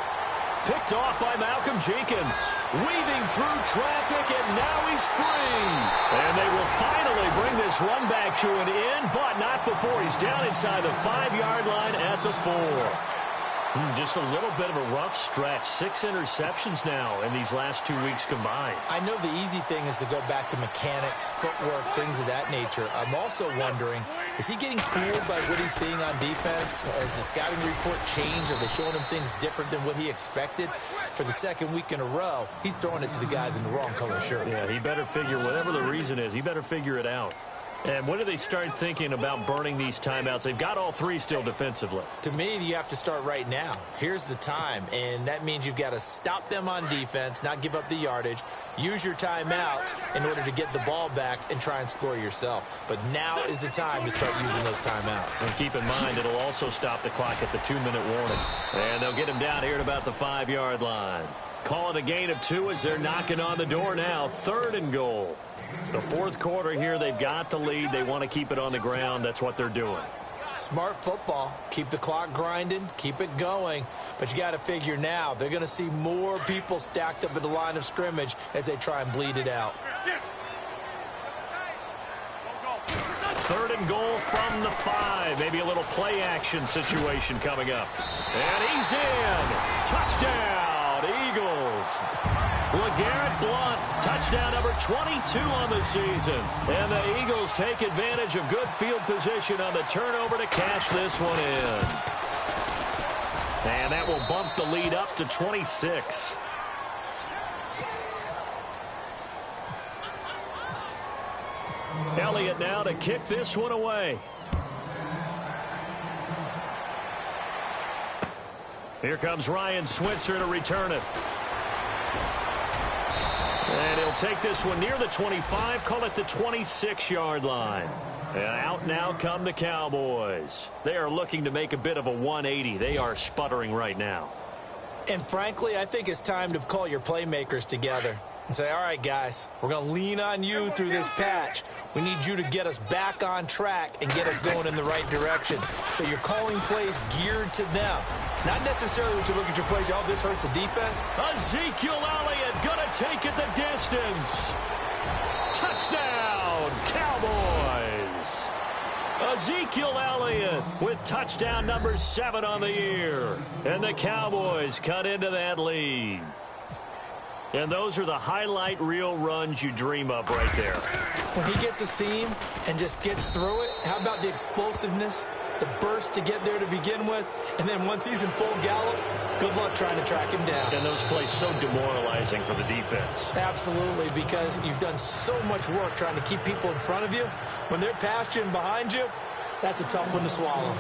S6: Picked off by Malcolm Jenkins. Weaving through traffic, and now he's free. And they will finally bring this run back to an end, but not before he's down inside the 5-yard line at the 4. Just a little bit of a rough stretch. 6 interceptions now in these last 2 weeks combined.
S7: I know the easy thing is to go back to mechanics, footwork, things of that nature. I'm also wondering, is he getting fooled by what he's seeing on defense? Has the scouting report changed? Are they showing him things different than what he expected? For the 2nd week in a row, he's throwing it to the guys in the wrong color shirts.
S6: Yeah, he better figure, whatever the reason is, he better figure it out. And when do they start thinking about burning these timeouts? They've got all 3 still defensively.
S7: To me, you have to start right now. Here's the time, and that means you've got to stop them on defense, not give up the yardage, use your timeouts in order to get the ball back and try and score yourself. But now is the time to start using those timeouts.
S6: And keep in mind, it'll also stop the clock at the 2-minute warning. And they'll get him down here at about the 5-yard line. Call it a gain of 2 as they're knocking on the door now. 3rd and goal. The 4th quarter here, they've got the lead. They want to keep it on the ground. That's what they're doing.
S7: Smart football. Keep the clock grinding. Keep it going. But you got to figure now, they're going to see more people stacked up at the line of scrimmage as they try and bleed it out.
S6: 3rd and goal from the 5. Maybe a little play action situation coming up. And he's in. Touchdown, Eagles. LeGarrette Blount, touchdown number 22 on the season. And the Eagles take advantage of good field position on the turnover to cash this one in. And that will bump the lead up to 26. Elliott now to kick this one away. Here comes Ryan Switzer to return it. And he'll take this one near the 25, call it the 26-yard line. And out now come the Cowboys. They are looking to make a bit of a 180. They are sputtering right now.
S7: And frankly, I think it's time to call your playmakers together and say, all right, guys, we're going to lean on you through this patch. We need you to get us back on track and get us going in the right direction. So you're calling plays geared to them. Not necessarily when you look at your plays, oh, this hurts the defense.
S6: Ezekiel Elliott going to take it the distance. Touchdown, Cowboys. Ezekiel Elliott with touchdown number 7 on the year. And the Cowboys cut into that lead. And those are the highlight reel runs you dream of right there.
S7: When he gets a seam and just gets through it, how about the explosiveness, the burst to get there to begin with, and then once he's in full gallop, good luck trying to track him down.
S6: And those plays so demoralizing for the defense.
S7: Absolutely, because you've done so much work trying to keep people in front of you. When they're past you and behind you, that's a tough one to swallow.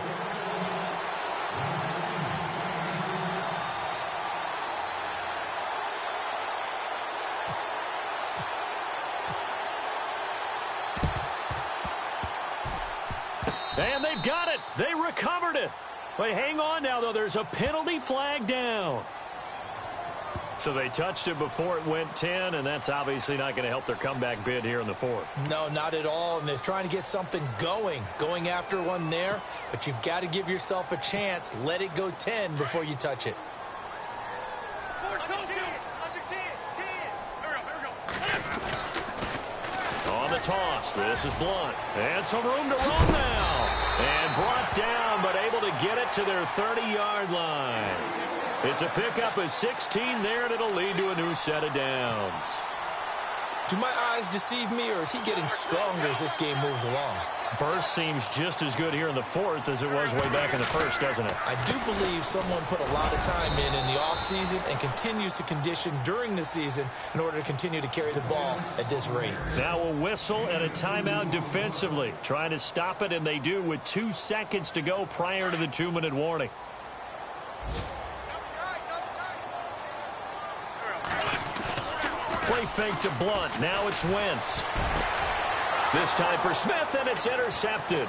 S6: And they've got it. They recovered it. Wait, hang on now, though. There's a penalty flag down. So they touched it before it went 10, and that's obviously not going to help their comeback bid here in the fourth.
S7: No, not at all, and they're trying to get something going after one there, but you've got to give yourself a chance. Let it go 10 before you touch it.
S6: On the toss, this is Blunt. And some room to run now. And brought down, but able to get it to their 30-yard line. It's a pickup of 16 there, and it'll lead to a new set of downs.
S7: Do my eyes deceive me, or is he getting stronger as this game moves along?
S6: Burst seems just as good here in the fourth as it was way back in the first, doesn't it?
S7: I do believe someone put a lot of time in the offseason and continues to condition during the season in order to continue to carry the ball at this rate.
S6: Now a whistle and a timeout defensively. Trying to stop it, and they do with 2 seconds to go prior to the 2-minute warning. Play fake to Blunt. Now it's Wentz. This time for Smith, and it's intercepted.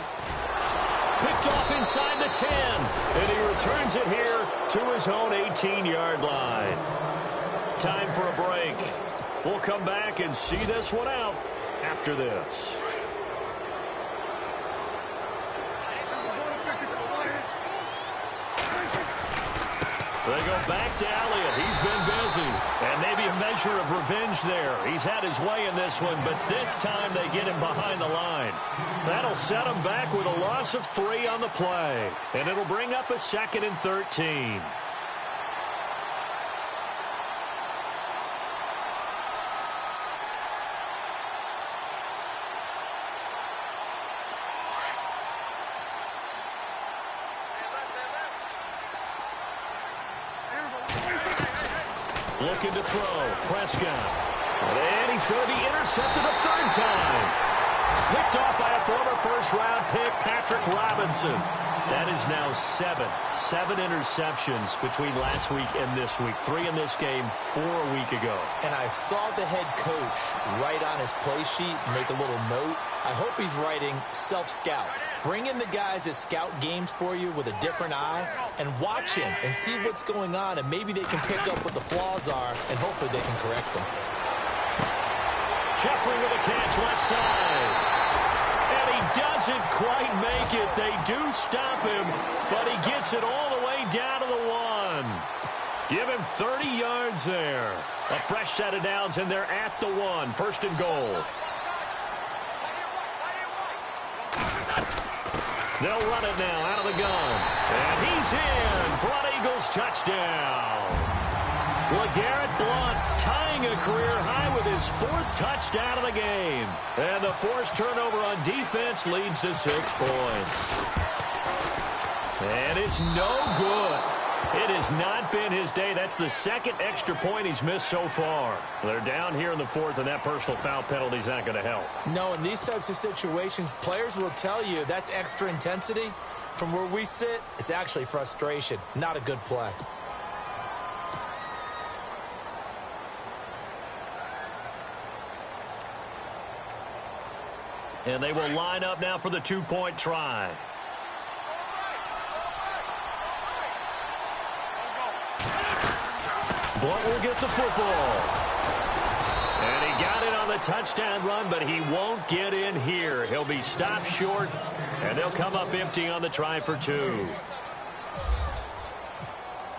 S6: Picked off inside the 10, and he returns it here to his own 18-yard line. Time for a break. We'll come back and see this one out after this. They go back to Elliott. He's been busy. And maybe a measure of revenge there. He's had his way in this one, but this time they get him behind the line. That'll set him back with a loss of 3 on the play. And it'll bring up a 2nd and 13. Looking to throw. Prescott. And he's going to be intercepted a 3rd time. Picked off by a former first-round pick, Patrick Robinson. That is now 7 interceptions between last week and this week. 3 in this game, 4 a week ago. And I saw the head coach write on his play sheet, make a little note. I hope he's writing self-scout. Bring in the guys that scout games for you with a different eye and watch him and see what's going on, and maybe they can pick up what the flaws are, and hopefully they can correct them. Jeffrey with a catch left side. And he doesn't quite make it. They do stop him, but he gets it all the way down to the 1. Give him 30 yards there. A fresh set of downs, and they're at the 1. 1st and goal. They'll run it now out of the gun. And he's in for an Eagles touchdown. LeGarrette Blount tying a career high with his 4th touchdown of the game. And the forced turnover on defense leads to 6 points. And it's no good. It has not been his day. That's the 2nd extra point he's missed so far. They're down here in the 4th, and that personal foul penalty is not going to help.
S7: No, in these types of situations, players will tell you that's extra intensity. From where we sit, it's actually frustration. Not a good play.
S6: And they will line up now for the 2-point try. Blount will get the football. And he got it on the touchdown run, but he won't get in here. He'll be stopped short, and they'll come up empty on the try for 2.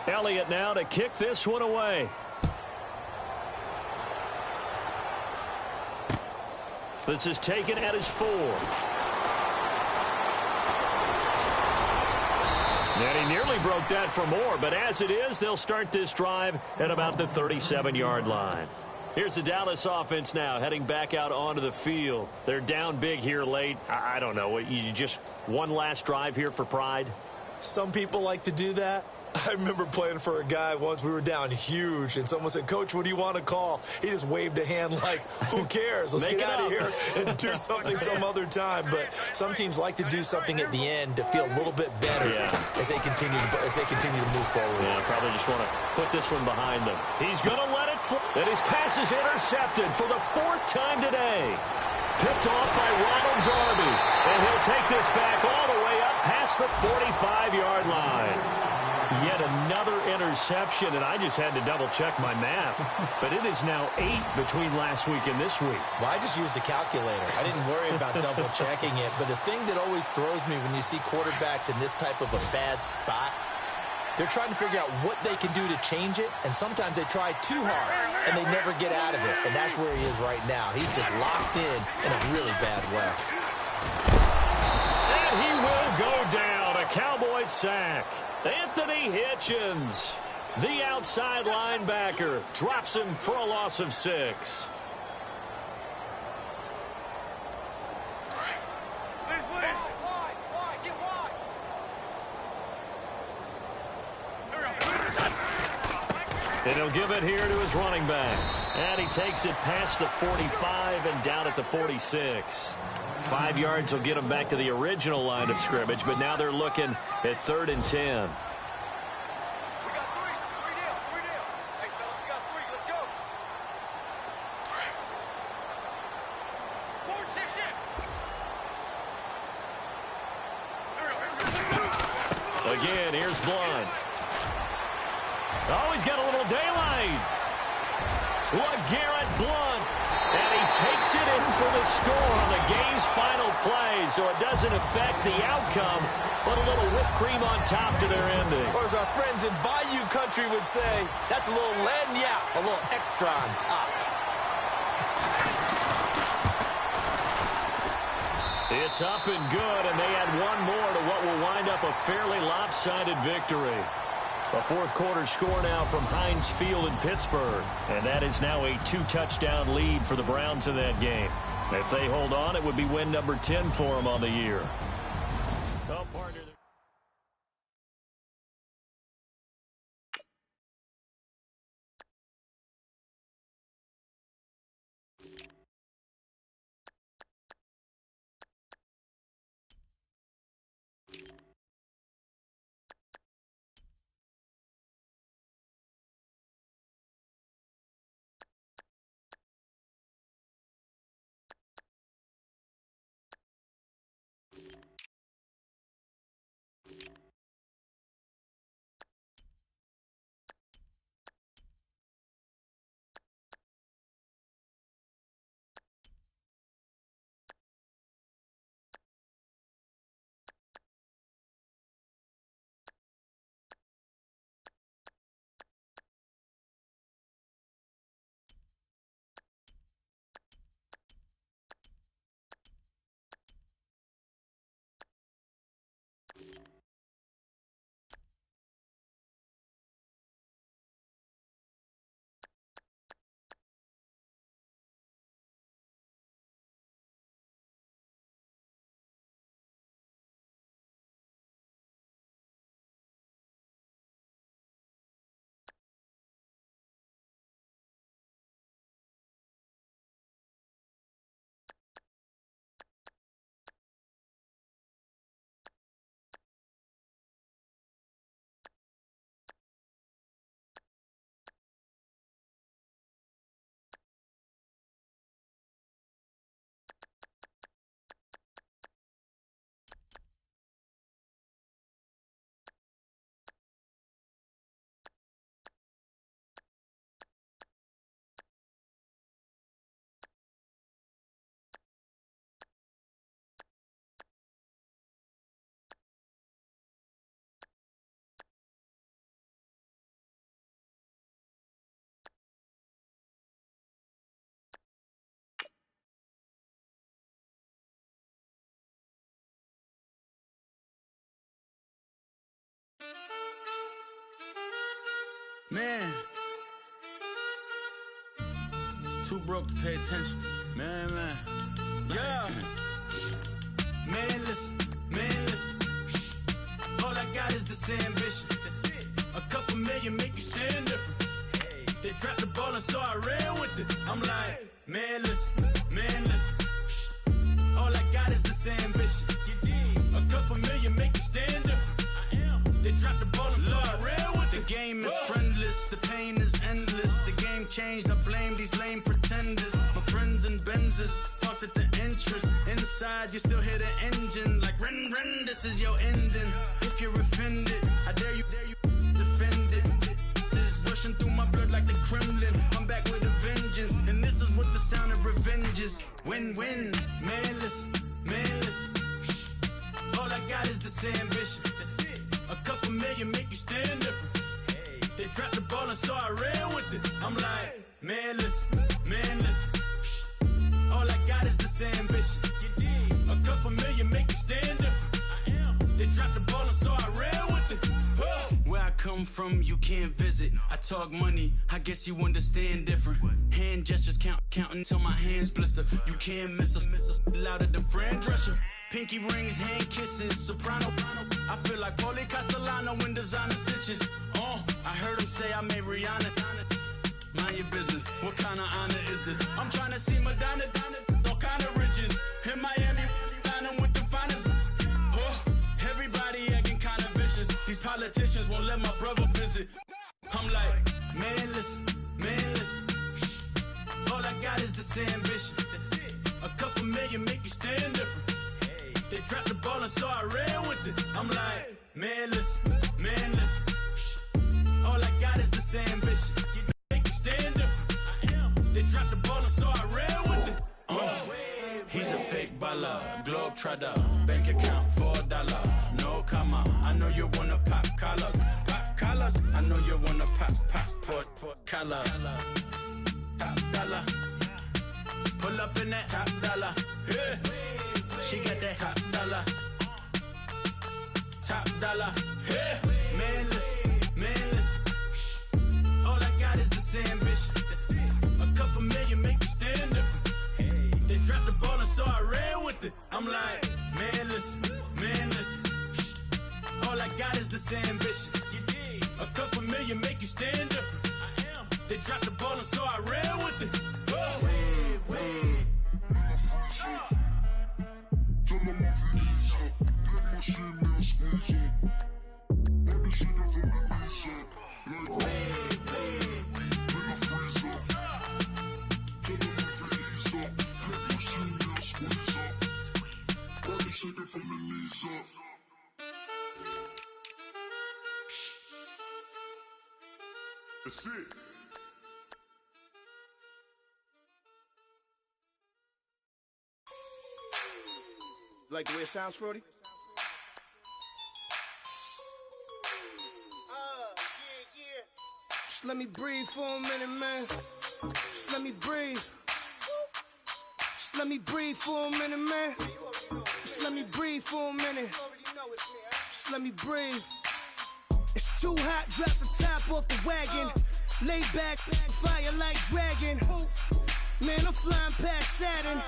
S6: Elliott now to kick this one away. This is taken at his 4. And he nearly broke that for more, but as it is, they'll start this drive at about the 37-yard line. Here's the Dallas offense now heading back out onto the field. They're down big here late. I don't know. You just one last drive here for pride?
S7: Some people like to do that. I remember playing for a guy once. We were down huge, and someone said, "Coach, what do you want to call?" He just waved a hand like, who cares? Let's get out of here and do something some other time. But some teams like to do something at the end to feel a little bit better as they continue to move forward.
S6: Yeah, probably just want to put this one behind them. He's going to let it fly. And his pass is intercepted for the 4th time today. Picked off by Ronald Darby. And he'll take this back all the way up past the 45-yard line. Yet another interception, and I just had to double-check my math. But it is now 8 between last week and this week.
S7: Well, I just used the calculator. I didn't worry about double-checking it. But the thing that always throws me when you see quarterbacks in this type of a bad spot, they're trying to figure out what they can do to change it, and sometimes they try too hard, and they never get out of it. And that's where he is right now. He's just locked in a really bad way.
S6: And he will go down. A Cowboys sack. Anthony Hitchens, the outside linebacker, drops him for a loss of 6. And he'll give it here to his running back. And he takes it past the 45 and down at the 46. 5 yards will get him back to the original line of scrimmage, but now they're looking at 3rd and 10. Again, here's Blunt. Oh, he's got a little daylight. LeGarrette Blunt. And he takes it in for the score on the game's final play, so it doesn't affect the outcome, but a little whipped cream on top to their ending.
S7: Or as our friends in Bayou Country would say, that's a little lagniappe, a little extra on top.
S6: It's up and good, and they add one more to what will wind up a fairly lopsided victory. A fourth-quarter score now from Heinz Field in Pittsburgh, and that is now a 2-touchdown lead for the Browns in that game. If they hold on, it would be win number 10 for them on the year. Oh, partner.
S1: Man, too broke to pay attention. Man. Yeah. Man, listen. All I got is this ambition. That's it. A couple million make you stand different. Hey. They dropped the ball and so I ran with it. I'm like, man, listen. All I got is this ambition. A couple million make you stand different. I am. They dropped the ball and so I ran with it. The game is friendless, the pain is endless. The game changed, I blame these lame pretenders. My friends and Benzes parked at the entrance. Inside, you still hear the engine. Like, ren, this is your ending. If you're offended, I dare you. win. Man, listen. All I got is this ambition. That's it. A couple million make you stand different. Hey. They dropped the ball and so I ran with it. I'm like, man, listen. All I got is this ambition. A couple million make you stand different. I am. They dropped the ball and so I ran with it. Where I come from, you can't visit. I talk money, I guess you understand different. Hand gestures counting till my hands blister. You can't miss us louder than Fran Drescher. Pinky rings, hand kisses, soprano. I feel like Paulie Castellano in designer stitches. I heard him say I made Rihanna. Mind your business, what kind of honor is this? I'm trying to see Madonna, all kind of riches. In Miami, dining with the finest. Everybody acting kind of vicious. These politicians won't let my brother visit. I'm like, man, listen. All I got is this ambition. A couple million make you stand different. They dropped the ball and so I ran with it. I'm like, man, listen. All I got is this ambition. Make you stand different. I am. They dropped the ball and so I ran with it. He's a fake baller, globe trotter, bank account $4, no comma. I know you wanna pop collars. I know you wanna pop collar. Top dollar, pull up in that top dollar. Yeah. She got that top dollar. Yeah. Man, listen. All I got is this ambition. A couple million make you stand different. They dropped the ball and so I ran with it. I'm like, man, listen. All I got is this ambition. A couple million make you stand different. They dropped the ball and so I ran with it.
S3: That's it.
S1: Like the way it sounds, Frody? Yeah. Just let me breathe for a minute, man. Just let me breathe. Just let me breathe for a minute, man. Just let me breathe for a minute. Just let me breathe. It's too hot, drop the top off the wagon. Lay back, fire like dragon. Man, I'm flying past Saturn.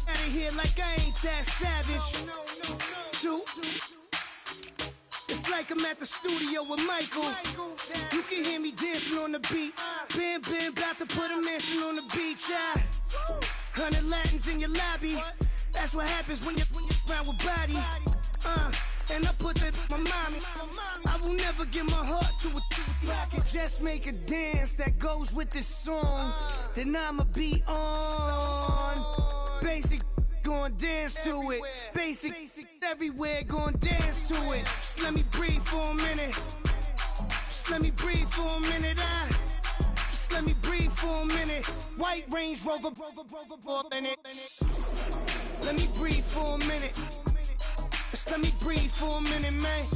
S1: Out of here like I ain't that savage. Two. It's like I'm at the studio with Michael. You can hear me dancing on the beat. Bam, about to put a mansion on the beach. 100 Latins in your lobby. That's what happens when you're around with body. And I put that on my mommy. I will never give my heart to a I can just make a dance that goes with this song. Then I'ma be on. Basic, gon' dance to it. Basic, everywhere, gon' dance to it. Just let me breathe for a minute. Just let me breathe for a minute. Just let me breathe for a minute. White Range Rover, in it. Let me breathe for a minute. Just let me breathe for a minute, man.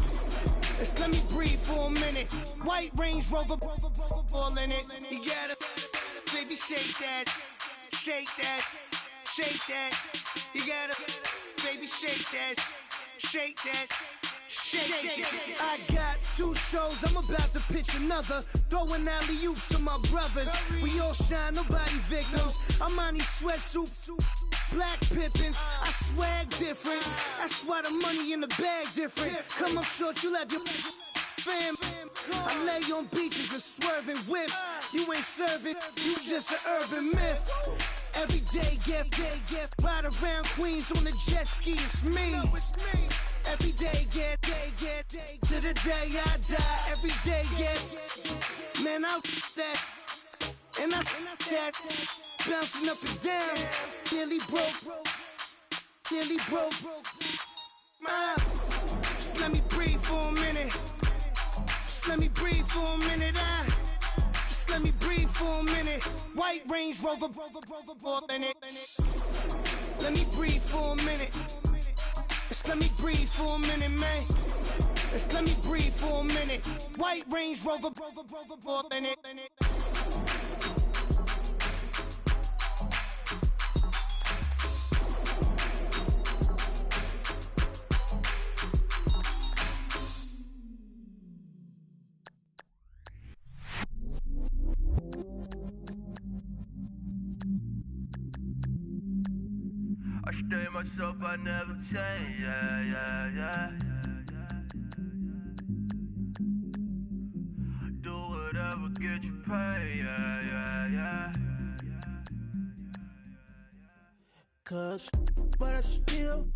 S1: Just let me breathe for a minute. White Range Rover, ball in it. You gotta, baby, shake that, shake that, shake that. You gotta, baby, shake that, shake that. Shake it. I got 2 shows, I'm about to pitch another. Throwing alley-oops to my brothers. We all shine, nobody victims. I'm on these sweatsuits, black pippins. I swag different. That's why the money in the bag different. Come up short, you'll have your fam. I lay on beaches and swerving whips. You ain't serving, you just an urban myth. Every day, get ride around Queens on the jet ski, it's me. Every day, get to the day I die. Every day, get man, I that and I that bouncing up and down. Nearly broke. Just let me breathe for a minute. Just let me breathe for a minute. Just let me breathe for a minute. White Range Rover, in it. let me breathe for a minute. Just let me breathe for a minute, man. Just let me breathe for a minute. White Range Rover, for a minute.
S2: I stay myself, I never change, yeah. Do whatever, get you paid, yeah.
S1: Cause, but I still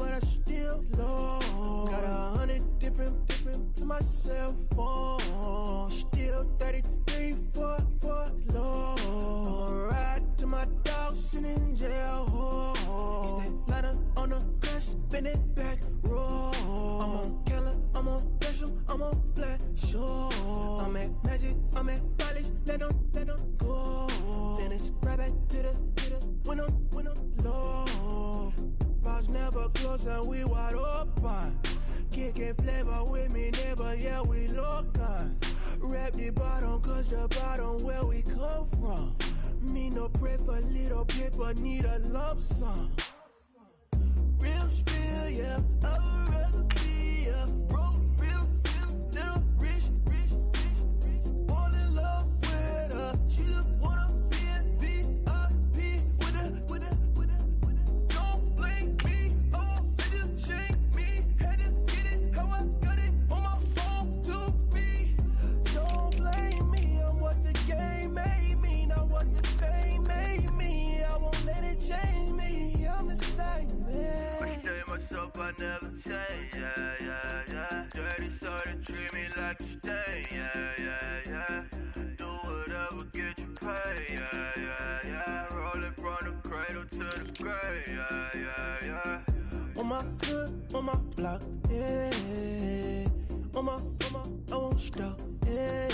S1: low. Got 100 different to my cell phone. Still 33 for low. I'ma ride to my dog sitting in jail. He's that ladder on the grass, spin it back, roll. I'm on Keller, I'm on Gresham, I'm on Flat Shore. I'm at Magic, I'm at Polish, let them go. Then it's right back to the when I'm low. Bars never close and we wide open. Kicking flavor with me, neighbor, yeah, we local. Rap the bottom, cause the bottom where we come from. Me no pray for little paper, need a lump sum. Real spill, yeah, I would rather be a broke, real, little rich. Fall in love with her, she just wanna be a VIP with her. Don't blame me, oh, bitch, shake me. Had to get it, how I got it on my phone to be. Don't blame me, I'm what the game made me, not what the fame made me. I won't let it change me, I'm the same, man.
S2: I stay myself, I never change, yeah. Dirty sorta treat me like a stain, yeah. Do whatever, get you paid, yeah. Rolling from the cradle to the grave, yeah.
S1: On my hood, on my block, yeah. On my, I won't stop, yeah.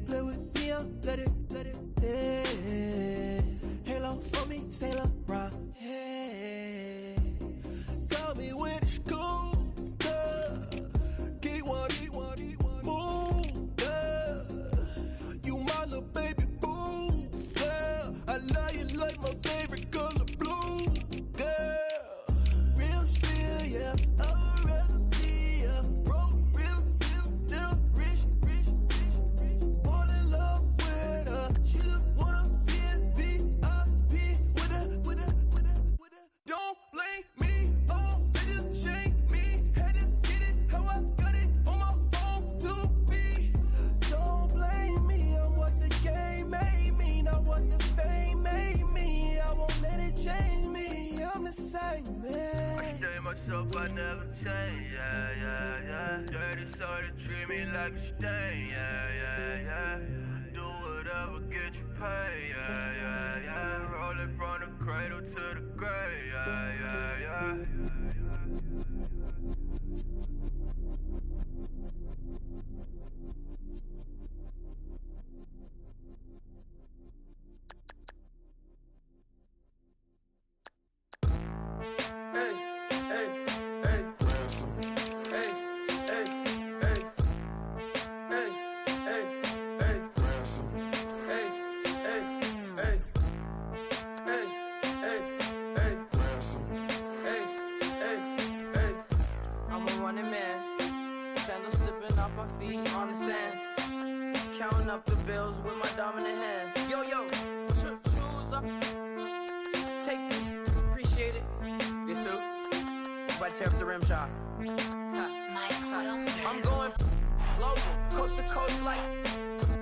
S1: Play with me, I'll let it, yeah. Halo on me, Saint Laurent, yeah. Got me with the school, Get one, move, yeah. You my little baby boo, yeah. I love you like my favorite color blue, yeah. Real spill, yeah. I would rather be a broke, real, little rich. Fall in love with her, she just wanna be a VIP with her. Don't blame me, oh, bitch, shake me. Had to get it, how I got it on my phone to be. Don't blame me, I'm what the game made me, not what the fame made me. I won't let it change me, I'm the same, man.
S2: I stay myself, I never change, yeah. Dirty sorta treat me like a stain, yeah. Do whatever, get you paid, yeah. Rolling from the cradle to the grave, yeah.
S1: On the sand, counting up the bills with my dominant hand. Yo, choose up. Take this, appreciate it. This too. About to tear up the rim shot. I'm going global, coast to coast like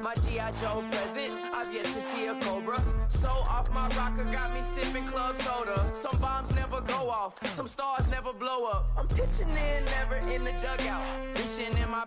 S1: my G.I. Joe present. I've yet to see a Cobra. So off my rocker got me sipping club soda. Some bombs never go off, some stars never blow up. I'm pitching in, never in the dugout. Reaching in my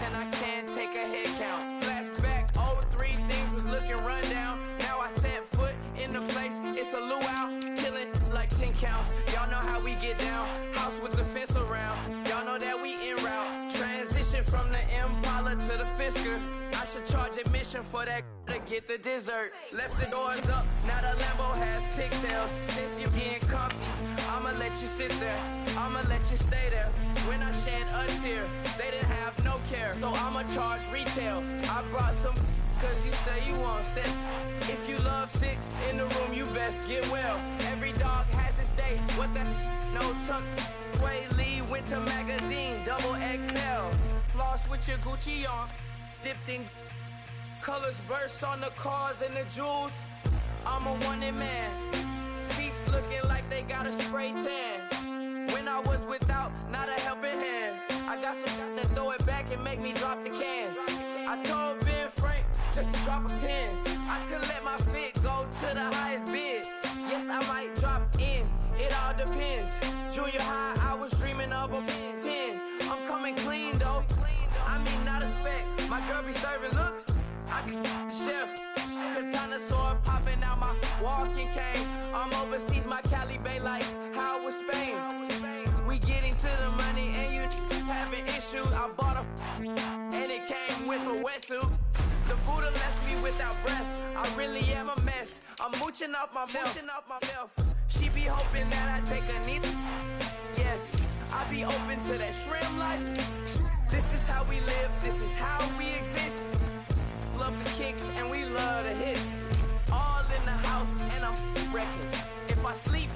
S1: and I can't take a head count. Flashback, 03, things was looking rundown. Now I set foot in the place, it's a luau. Killing like 10 counts, y'all know how we get down. House with the fence around, y'all know that we en route. Transition from the Impala to the Fisker. I I should charge admission for that to get the dessert. Left the doors up, now the Lambo has pigtails. Since you getting comfy, I'ma let you sit there, I'ma let you stay there. When I shed a tear, they didn't have no care, so I'ma charge retail. I brought some cause you say you want sick. If you love sick in the room, you best get well. Every dog has its day, what the no tuck. Sway Lee, Winter Magazine, double XL. Floss with your Gucci on, dipped in colors burst on the cars and the jewels. I'm a wanted man, seats looking like they got a spray tan. When I was without, not a helping hand. I got some guys that throw it back and make me drop the cans. I told Ben Frank just to drop a pin. I could let my fit go to the highest bid. Yes, I might drop in, it all depends. Junior high, I was dreaming of a 10. I'm coming clean though, I mean not a spec. My girl be serving looks, I can the chef. Katana sword popping out my walking cane. I'm overseas, my Cali Bay like how was Spain. We getting to the money and you having issues. I bought a and it came with a wetsuit. The Buddha left me without breath. I really am a mess. I'm mooching off myself. She be hoping that I take a knee. Yes, I be open to that shrimp life. This is how we live, this is how we exist. Love the kicks and we love the hits. All in the house and I'm wrecking. If I sleep,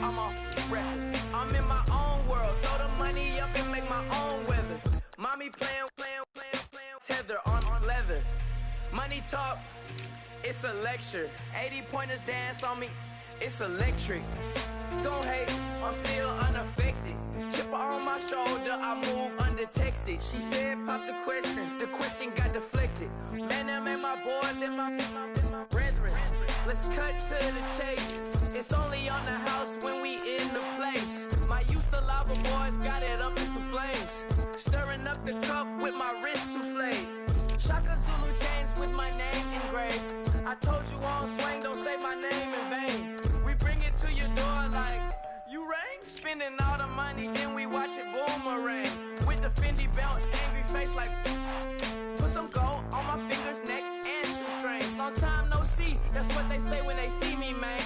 S1: I'm off record. I'm in my own world, throw the money up and make my own weather. Mommy playing, tether on leather. Money talk, it's a lecture. 80 pointers dance on me, it's electric. Don't hate, I'm still unaffected. Chipper on my shoulder, I move undetected. She said pop the question got deflected. Man, that made my boy, then my brethren. Let's cut to the chase. It's only on the house when we in the place. My used to lava boys got it up in some flames. Stirring up the cup with my wrist souffle. Shaka Zulu chains with my name engraved. I told you on swing, don't say my name in vain. We bring it to your door like, you rang? Spending all the money, then we watch it boomerang. With the Fendi belt, angry face like, put some gold on my fingers, neck, and shoestrings. Long time no see, that's what they say when they see me, man.